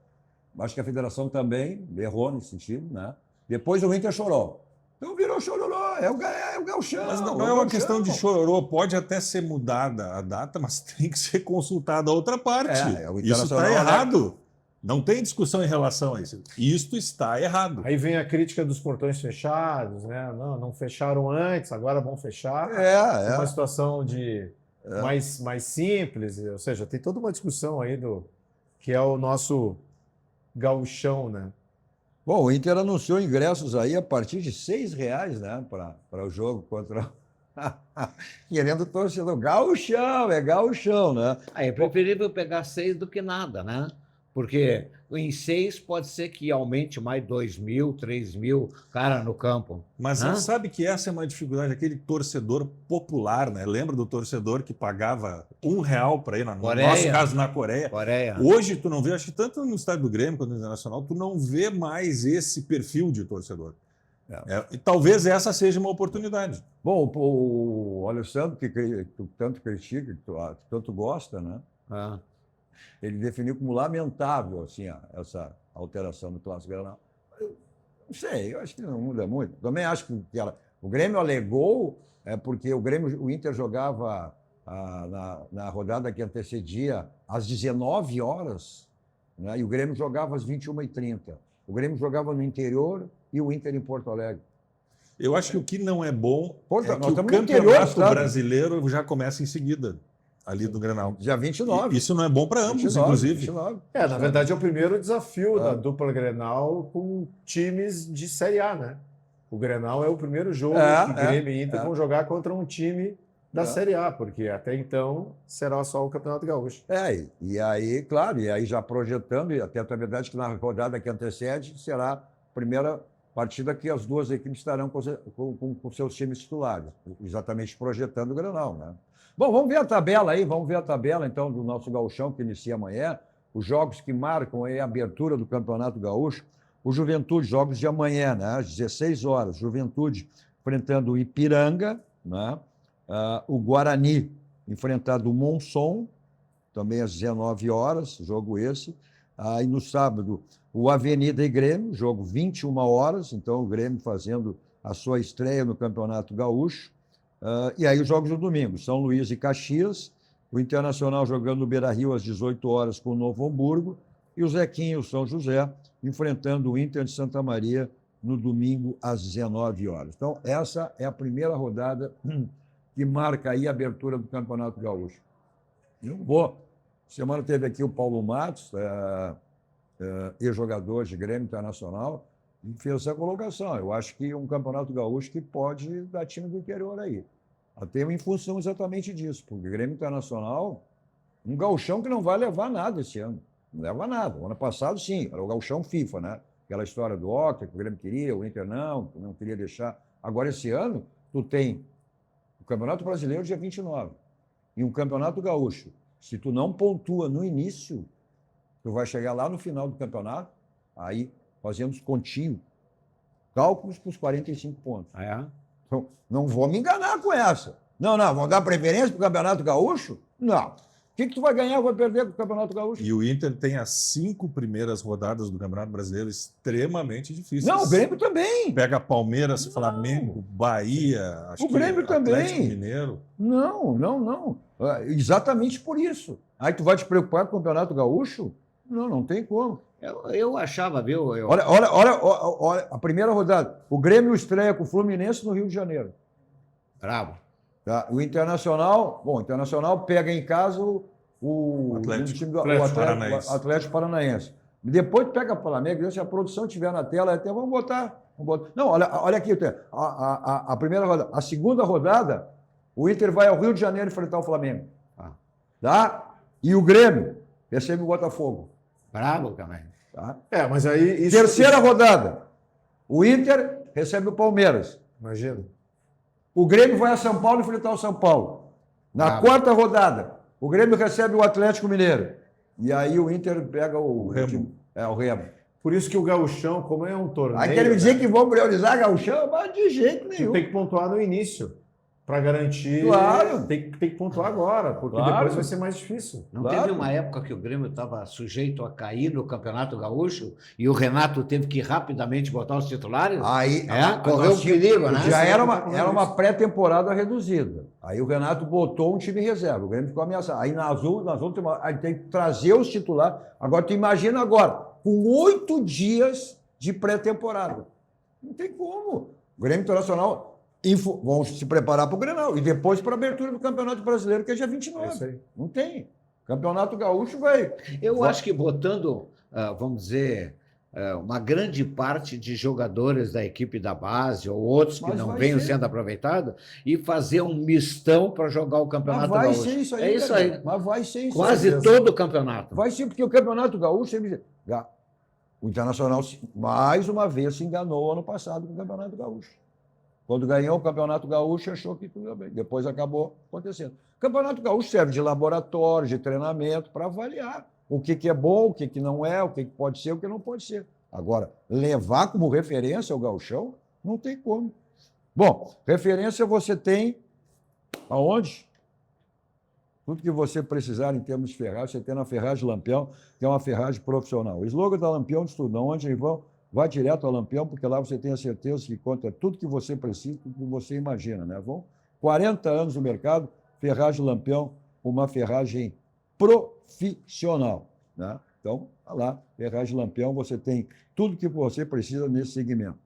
Acho que a federação também errou nesse sentido, né? Depois o Inter chorou. Então virou chororô, é o gauchão. Mas não é uma questão de chororô, pode até ser mudada a data, mas tem que ser consultada a outra parte. O Isso está errado. Não tem discussão em relação a isso. Isto está errado. Aí vem a crítica dos portões fechados, né? Não fecharam antes, agora vão fechar. Uma situação de mais simples, ou seja, tem toda uma discussão aí que é o nosso gauchão, né? Bom, o Inter anunciou ingressos aí a partir de R$6, né? Para o jogo contra... Querendo torcedor. Gauchão, é gauchão, né? É preferível pegar 6 do que nada, né? Porque em 6 pode ser que aumente mais 2.000, 3.000 cara no campo. Mas você sabe que essa é uma dificuldade, aquele torcedor popular, né? Lembra do torcedor que pagava R$1 para ir, no nosso caso, na Coreia? Hoje tu não vê, acho que tanto no estádio do Grêmio quanto no Internacional, tu não vê mais esse perfil de torcedor. E talvez essa seja uma oportunidade. Bom, o Alessandro, que tu tanto critica, que tu tanto gosta, né? Ele definiu como lamentável assim, essa alteração do Clássico Grenal. Não sei, eu acho que não muda muito. Também acho que o Grêmio alegou, porque o Inter jogava na rodada que antecedia às 19 horas, né, e o Grêmio jogava às 21h30. O Grêmio jogava no interior e o Inter em Porto Alegre. Eu acho que o que não é bom é que o campeonato brasileiro já começa em seguida. Ali do Grenal. Dia 29. Isso não é bom para ambos, inclusive. 29. Na verdade, é o primeiro desafio da dupla Grenal com times de Série A, né? O Grenal é o primeiro jogo que Grêmio e Inter vão jogar contra um time da Série A, porque até então será só o Campeonato Gaúcho. E aí, claro, já projetando, e até a verdade que na rodada que antecede será a primeira partida que as duas equipes estarão com seus times titulares, exatamente projetando o Grenal, né? Bom, vamos ver a tabela aí, então do nosso gauchão que inicia amanhã, os jogos que marcam aí a abertura do Campeonato Gaúcho, o Juventude, jogos de amanhã, né, às 16 horas, Juventude enfrentando o Ipiranga, né, o Guarani enfrentando o Monson, também às 19 horas, jogo esse, aí no sábado o Avenida e Grêmio, jogo 21 horas, então o Grêmio fazendo a sua estreia no Campeonato Gaúcho. E aí os jogos do domingo, São Luís e Caxias, o Internacional jogando no Beira-Rio às 18 horas com o Novo Hamburgo e o Zequinha, o São José, enfrentando o Inter de Santa Maria no domingo às 19 horas. Então, essa é a primeira rodada que marca aí a abertura do Campeonato Gaúcho. Semana teve aqui o Paulo Matos, ex-jogador de Grêmio Internacional, e fez essa colocação. Eu acho que um Campeonato Gaúcho que pode dar time do interior aí. Até em função exatamente disso, porque o Grêmio Internacional, um gauchão que não vai levar nada esse ano. Não leva nada. O ano passado, sim, era o gauchão FIFA, né? Aquela história do Octa, que o Grêmio queria, o Inter não queria deixar. Agora, esse ano, tu tem o Campeonato Brasileiro dia 29 e um Campeonato Gaúcho. Se tu não pontua no início, tu vai chegar lá no final do campeonato, aí fazemos continho, cálculos para os 45 pontos. Então, não vou me enganar com essa. Não, vão dar preferência para o Campeonato Gaúcho? Não. O que tu vai ganhar ou vai perder com o Campeonato Gaúcho? E o Inter tem as 5 primeiras rodadas do Campeonato Brasileiro extremamente difíceis. Não, o Grêmio também. Pega Palmeiras, Flamengo, Bahia, o Grêmio também. Atlético Mineiro. Não. Exatamente por isso. Aí tu vai te preocupar com o Campeonato Gaúcho? Não tem como. Eu achava, viu? Olha, a primeira rodada. O Grêmio estreia com o Fluminense no Rio de Janeiro. Bravo. Tá? O Internacional pega em casa o Atlético Paranaense. Depois pega o Flamengo, se a produção estiver na tela, até vamos botar. Não, olha aqui, a primeira rodada. A segunda rodada, o Inter vai ao Rio de Janeiro enfrentar o Flamengo. Tá? E o Grêmio recebe o Botafogo. Bravo também. Tá? Mas aí... Terceira rodada, o Inter recebe o Palmeiras. Imagina. O Grêmio vai a São Paulo enfrentar o São Paulo. Na quarta rodada, o Grêmio recebe o Atlético Mineiro. E aí o Inter pega o Remo. O Remo. Por isso que o gauchão, como é um torneio... Aí quer me dizer que vão priorizar gauchão? Mas de jeito nenhum. Tem que pontuar no início. para garantir, Claro. tem que pontuar agora, porque Claro. depois vai ser mais difícil. Não Claro. teve uma época que o Grêmio estava sujeito a cair no Campeonato Gaúcho e o Renato teve que rapidamente botar os titulares? Aí correu nós o perigo, né? Já era uma pré-temporada reduzida. Aí o Renato botou um time reserva, o Grêmio ficou ameaçado. Aí nas últimas, aí tem que trazer os titulares. Agora, tu imagina agora, com 8 dias de pré-temporada. Não tem como. O Grêmio Internacional vão se preparar para o Grenal e depois para a abertura do Campeonato Brasileiro, que é dia 29. É isso aí. Não tem. Campeonato Gaúcho vai... Eu acho que botando, vamos dizer, uma grande parte de jogadores da equipe da base ou outros que Mas não vai venham ser. sendo aproveitados e fazer um mistão para jogar o Mas Campeonato vai Gaúcho. ser isso aí. É isso cara. aí. Mas vai ser isso. Quase aí. todo o campeonato. Vai ser, porque o Campeonato Gaúcho... O Internacional, mais uma vez, se enganou ano passado com o Campeonato Gaúcho. Quando ganhou o Campeonato Gaúcho, achou que tudo ia bem. Depois acabou acontecendo. O Campeonato Gaúcho serve de laboratório, de treinamento, para avaliar o que é bom, o que não é, o que pode ser, o que não pode ser. Agora, levar como referência o gauchão, não tem como. Bom, referência você tem aonde? Tudo que você precisar em termos de ferragem, você tem na Ferragem Lampião, que é uma ferragem profissional. O slogan da Lampião diz tudo. Onde vão, vai direto ao Lampião, porque lá você tem a certeza que conta tudo que você precisa, tudo que você imagina, né? Vão 40 anos no mercado, Ferragem Lampião, uma ferragem profissional, né? Então, lá, Ferragem Lampião, você tem tudo que você precisa nesse segmento.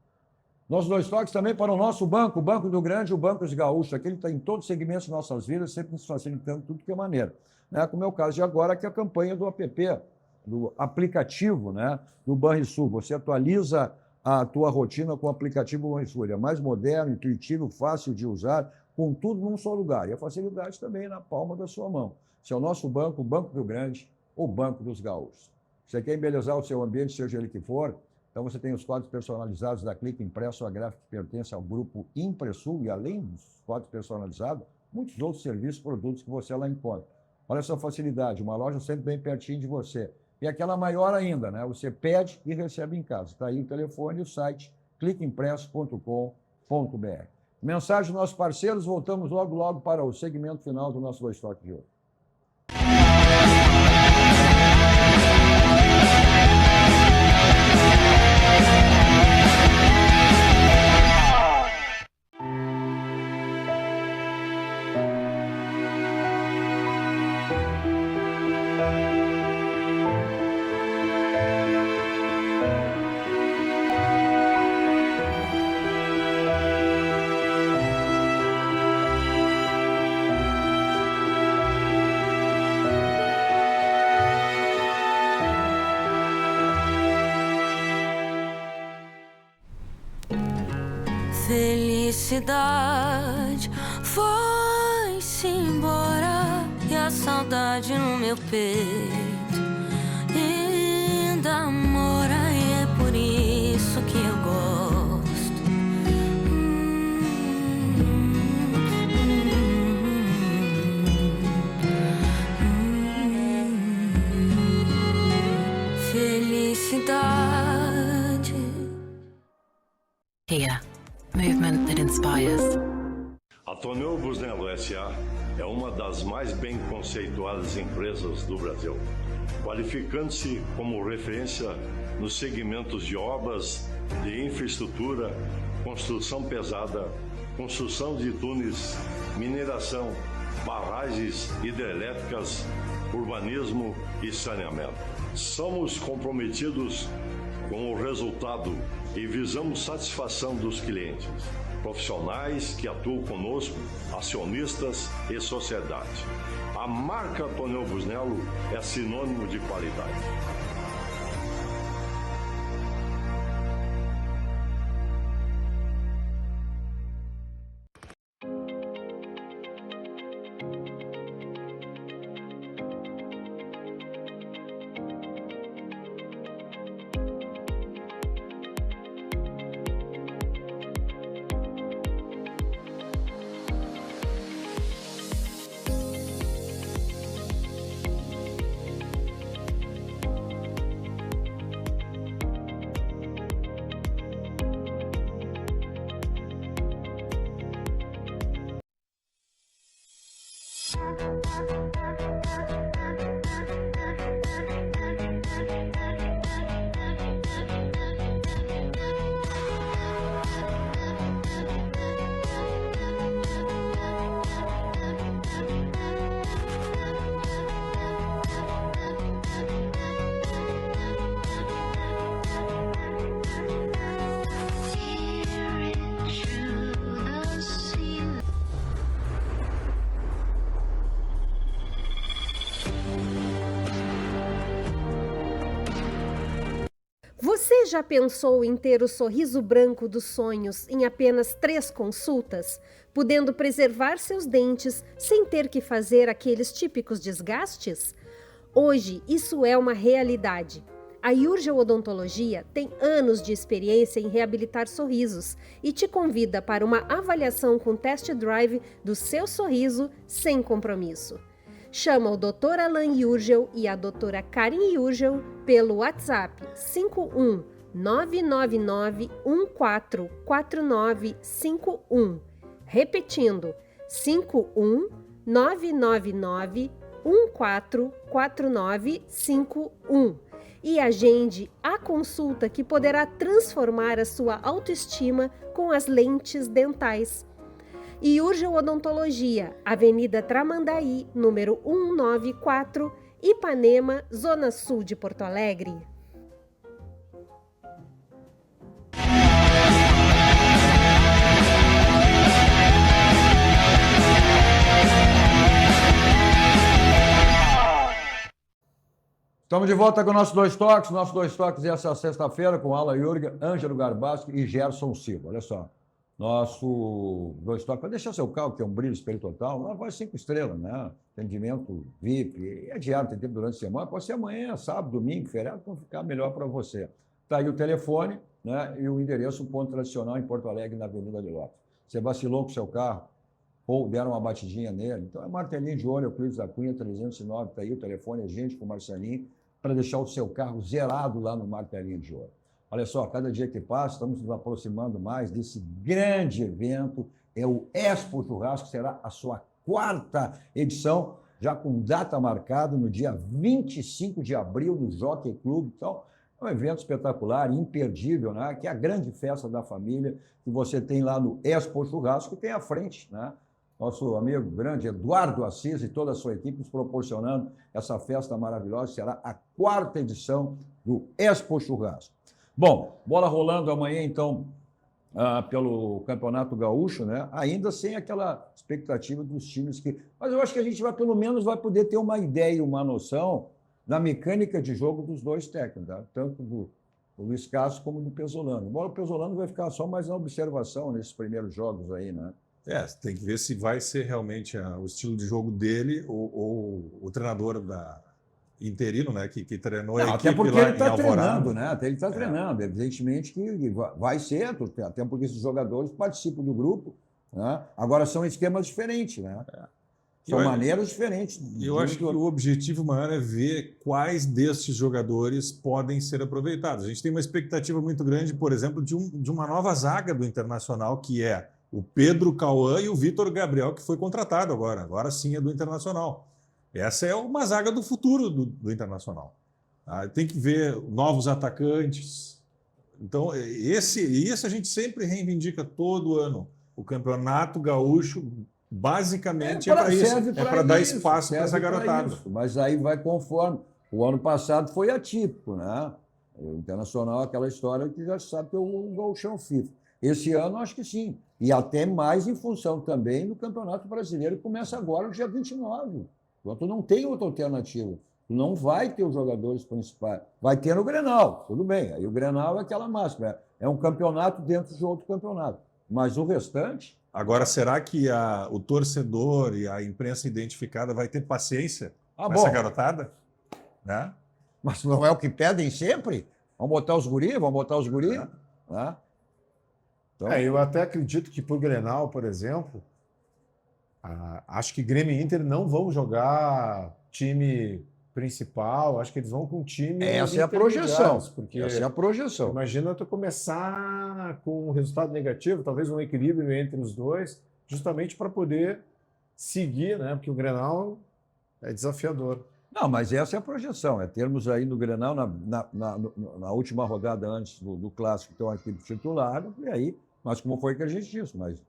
Nossos 2 toques também para o nosso banco, o Banco do Grande e o Banco dos Gaúchos. Aquele está em todos os segmentos de nossas vidas, sempre nos facilitando tudo que é maneira. Né? Como é o caso de agora, que é a campanha do app, do aplicativo, né? Do Banrisul. Você atualiza a tua rotina com o aplicativo Banrisul. Ele é mais moderno, intuitivo, fácil de usar, com tudo num só lugar. E a facilidade também na palma da sua mão. Esse é o nosso banco, o Banco do Grande, o Banco dos Gaúchos. Você quer embelezar o seu ambiente, seja ele que for? Então, você tem os quadros personalizados da Clique Impresso, a gráfica que pertence ao grupo Impressul, e além dos quadros personalizados, muitos outros serviços, produtos que você lá encontra. Olha essa facilidade, uma loja sempre bem pertinho de você. E aquela maior ainda, né? Você pede e recebe em casa. Está aí o telefone e o site cliqueimpresso.com.br. Mensagem dos nossos parceiros, voltamos logo para o segmento final do nosso 2 Toques de hoje. Felicidade foi-se embora e a saudade no meu peito ainda mora, e é por isso que eu gosto. Felicidade. Here. Movement that inspires. A Tonel Busnello S.A. é uma das mais bem conceituadas empresas do Brasil, qualificando-se como referência nos segmentos de obras de infraestrutura, construção pesada, construção de túneis, mineração, barragens hidrelétricas, urbanismo e saneamento. Somos comprometidos com o resultado e visamos satisfação dos clientes, profissionais que atuam conosco, acionistas e sociedade. A marca Tonel Busnello é sinônimo de qualidade. Você já pensou em ter o sorriso branco dos sonhos em apenas 3 consultas, podendo preservar seus dentes sem ter que fazer aqueles típicos desgastes? Hoje, isso é uma realidade. A Urgel Odontologia tem anos de experiência em reabilitar sorrisos e te convida para uma avaliação com test drive do seu sorriso sem compromisso. Chama o Dr. Alain Urgel e a doutora Karin Urgel pelo WhatsApp 51 999 144951. Repetindo, 51 999 144951. E agende a consulta que poderá transformar a sua autoestima com as lentes dentais. E Urgel Odontologia, Avenida Tramandaí, número 194, Ipanema, Zona Sul de Porto Alegre. Estamos de volta com o nosso Dois Toques. Nosso Dois Toques essa sexta-feira com Alan Jurga, Ângelo Garbasco e Gerson Silva. Olha só. Nosso Dois Toques, para deixar seu carro, que é um brilho espelho total, lá vai 5 estrelas, né? Atendimento VIP, é diário, tem tempo durante a semana, pode ser amanhã, sábado, domingo, feriado, para ficar melhor para você. Está aí o telefone, né? E o endereço, um ponto tradicional em Porto Alegre, na Avenida de Lopes. Você vacilou com o seu carro, ou deram uma batidinha nele, então é martelinho de olho, Euclides da Cunha, 309, está aí o telefone, a gente com o Marcelinho, para deixar o seu carro zerado lá no martelinho de olho. Olha só, cada dia que passa, estamos nos aproximando mais desse grande evento, é o Expo Churrasco, será a sua 4ª edição, já com data marcada no dia 25 de abril no Jockey Club. Então, é um evento espetacular, imperdível, né? Que é a grande festa da família que você tem lá no Expo Churrasco, que tem à frente, né? Nosso amigo grande Eduardo Assis e toda a sua equipe nos proporcionando essa festa maravilhosa, será a 4ª edição do Expo Churrasco. Bom, bola rolando amanhã, então, pelo Campeonato Gaúcho, né? Ainda sem aquela expectativa dos times que... Mas eu acho que a gente vai, pelo menos, vai poder ter uma ideia e uma noção da mecânica de jogo dos dois técnicos, tá? Tanto do Luiz Castro como do Pesolano. Embora o Pesolano vai ficar só mais na observação nesses primeiros jogos aí, né? Tem que ver se vai ser realmente o estilo de jogo dele ou o treinador interino, né, que treinou a equipe até porque lá ele está em Alvorada. treinando, né? Até ele está treinando. Evidentemente que vai ser, até porque esses jogadores participam do grupo, né? Agora são esquemas diferentes, né? São maneiras diferentes. Eu acho que o objetivo maior é ver quais destes jogadores podem ser aproveitados. A gente tem uma expectativa muito grande, por exemplo, de uma nova zaga do Internacional, que é o Pedro Cauã e o Vitor Gabriel, que foi contratado agora. Agora sim é do Internacional. Essa é uma zaga do futuro do Internacional. Tem que ver novos atacantes. Então, isso a gente sempre reivindica todo ano. O Campeonato Gaúcho, basicamente, é para isso. É para dar espaço para essa garotada. Mas aí vai conforme. O ano passado foi atípico, né? O Internacional, aquela história que já sabe que é o gauchão FIFA. Esse ano, acho que sim. E até mais em função também do Campeonato Brasileiro, que começa agora no dia 29. Então, tu não tem outra alternativa. Tu não vai ter os jogadores principais. Vai ter no Grenal, tudo bem. Aí o Grenal é aquela máxima. É um campeonato dentro de outro campeonato. Mas o restante... Agora, será que o torcedor e a imprensa identificada vai ter paciência com essa garotada? Né? Mas não é o que pedem sempre? Vamos botar os guris? Né? Então... eu até acredito que, por Grenal, por exemplo, acho que Grêmio e Inter não vão jogar time principal, acho que eles vão com time... Essa é a projeção. Porque essa é a projeção. Imagina tu começar com um resultado negativo, talvez um equilíbrio entre os dois, justamente para poder seguir, né? Porque o Grenal é desafiador. Não, mas essa é a projeção, é termos aí no Grenal, na última rodada antes do Clássico, ter uma equipe titular, e aí, mas como foi que a gente disse, mas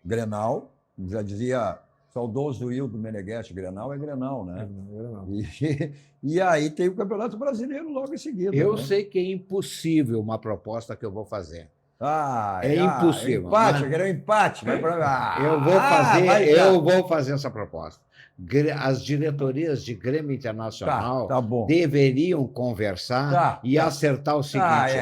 Grenal, já dizia saudoso Hildo Meneghetti, Grenal é Grenal, né? E aí tem o Campeonato Brasileiro logo em seguida. Eu sei que é impossível uma proposta que eu vou fazer, É impossível. Empate, eu quero um empate. Vai pra... Eu vou fazer essa proposta. As diretorias de Grêmio Internacional deveriam conversar e acertar o seguinte: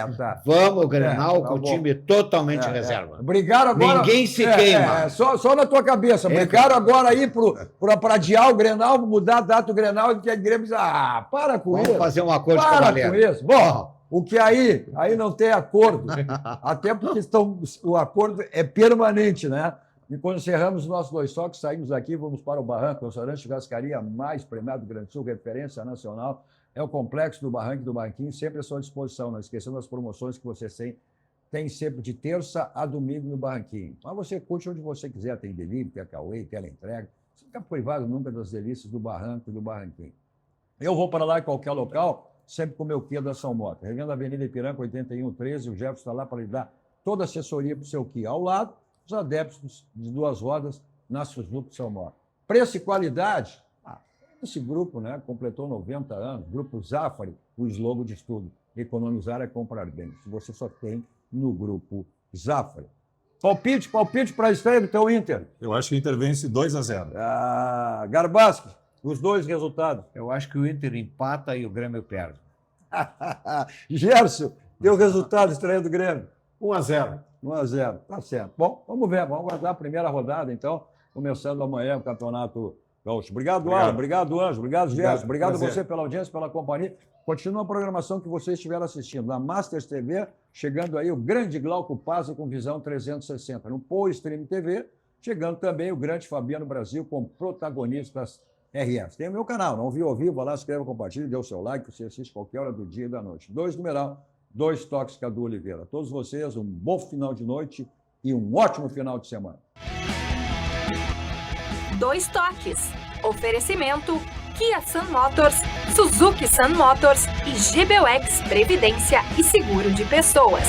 vamos Grenal com o time totalmente reserva. Brigaram agora. Ninguém se queima. Só na tua cabeça. Brigaram agora aí para adiar o Grenal, mudar a data do Grenal e que a Grêmio diz: para com isso. Vamos fazer um acordo de cavaleiro. Com isso. Bom, o que aí não tem acordo. Até porque o acordo é permanente, né? E quando encerramos os nossos 2 toques, saímos daqui, vamos para o Barranco, o restaurante churrascaria mais premiado do Rio Grande do Sul, referência nacional. É o complexo do Barranco e do Barranquinho, sempre à sua disposição. Não esquecendo as promoções que você tem sempre de terça a domingo no Barranquinho. Mas você curte onde você quiser, tem delivery, takeaway, teleentrega. Você fica privado nunca das delícias do Barranco e do Barranquinho. Eu vou para lá em qualquer local, sempre com o meu Kia da São Moto. Revenda Avenida Ipiranga, 8113, o Jefferson está lá para lhe dar toda a assessoria para o seu Kia. Ao lado, os adeptos de 2 rodas na Suzuki São Moto. Preço e qualidade, esse grupo, né, completou 90 anos, Grupo Zafari, o slogan de tudo, economizar é comprar bem. Se você só tem no Grupo Zafari. Palpite para a estreia do teu Inter. Eu acho que o Inter vence 2-0. Garbaschi, os 2 resultados. Eu acho que o Inter empata e o Grêmio perde. Gerson, teu resultado, estreia do Grêmio. 1-0. 1-0, tá certo. Bom, vamos ver, vamos aguardar a primeira rodada, então, começando amanhã o Campeonato Gaúcho. Obrigado, Alan, obrigado, Anjo, obrigado, Gerson, obrigado a você pela audiência, pela companhia. Continua a programação que vocês estiveram assistindo. Na Masters TV, chegando aí o grande Glauco Pazzi com Visão 360. No Pô Stream TV, chegando também o grande Fabiano Brasil com protagonistas RS. Tem o meu canal, não viu ao vivo, vai lá, se inscreva, compartilhe, dê o seu like, você assiste qualquer hora do dia e da noite. 2 numeral. 2 toques, Cadu Oliveira. A todos vocês, um bom final de noite e um ótimo final de semana. 2 toques. Oferecimento Kia Sun Motors, Suzuki Sun Motors e GBUX Previdência e Seguro de Pessoas.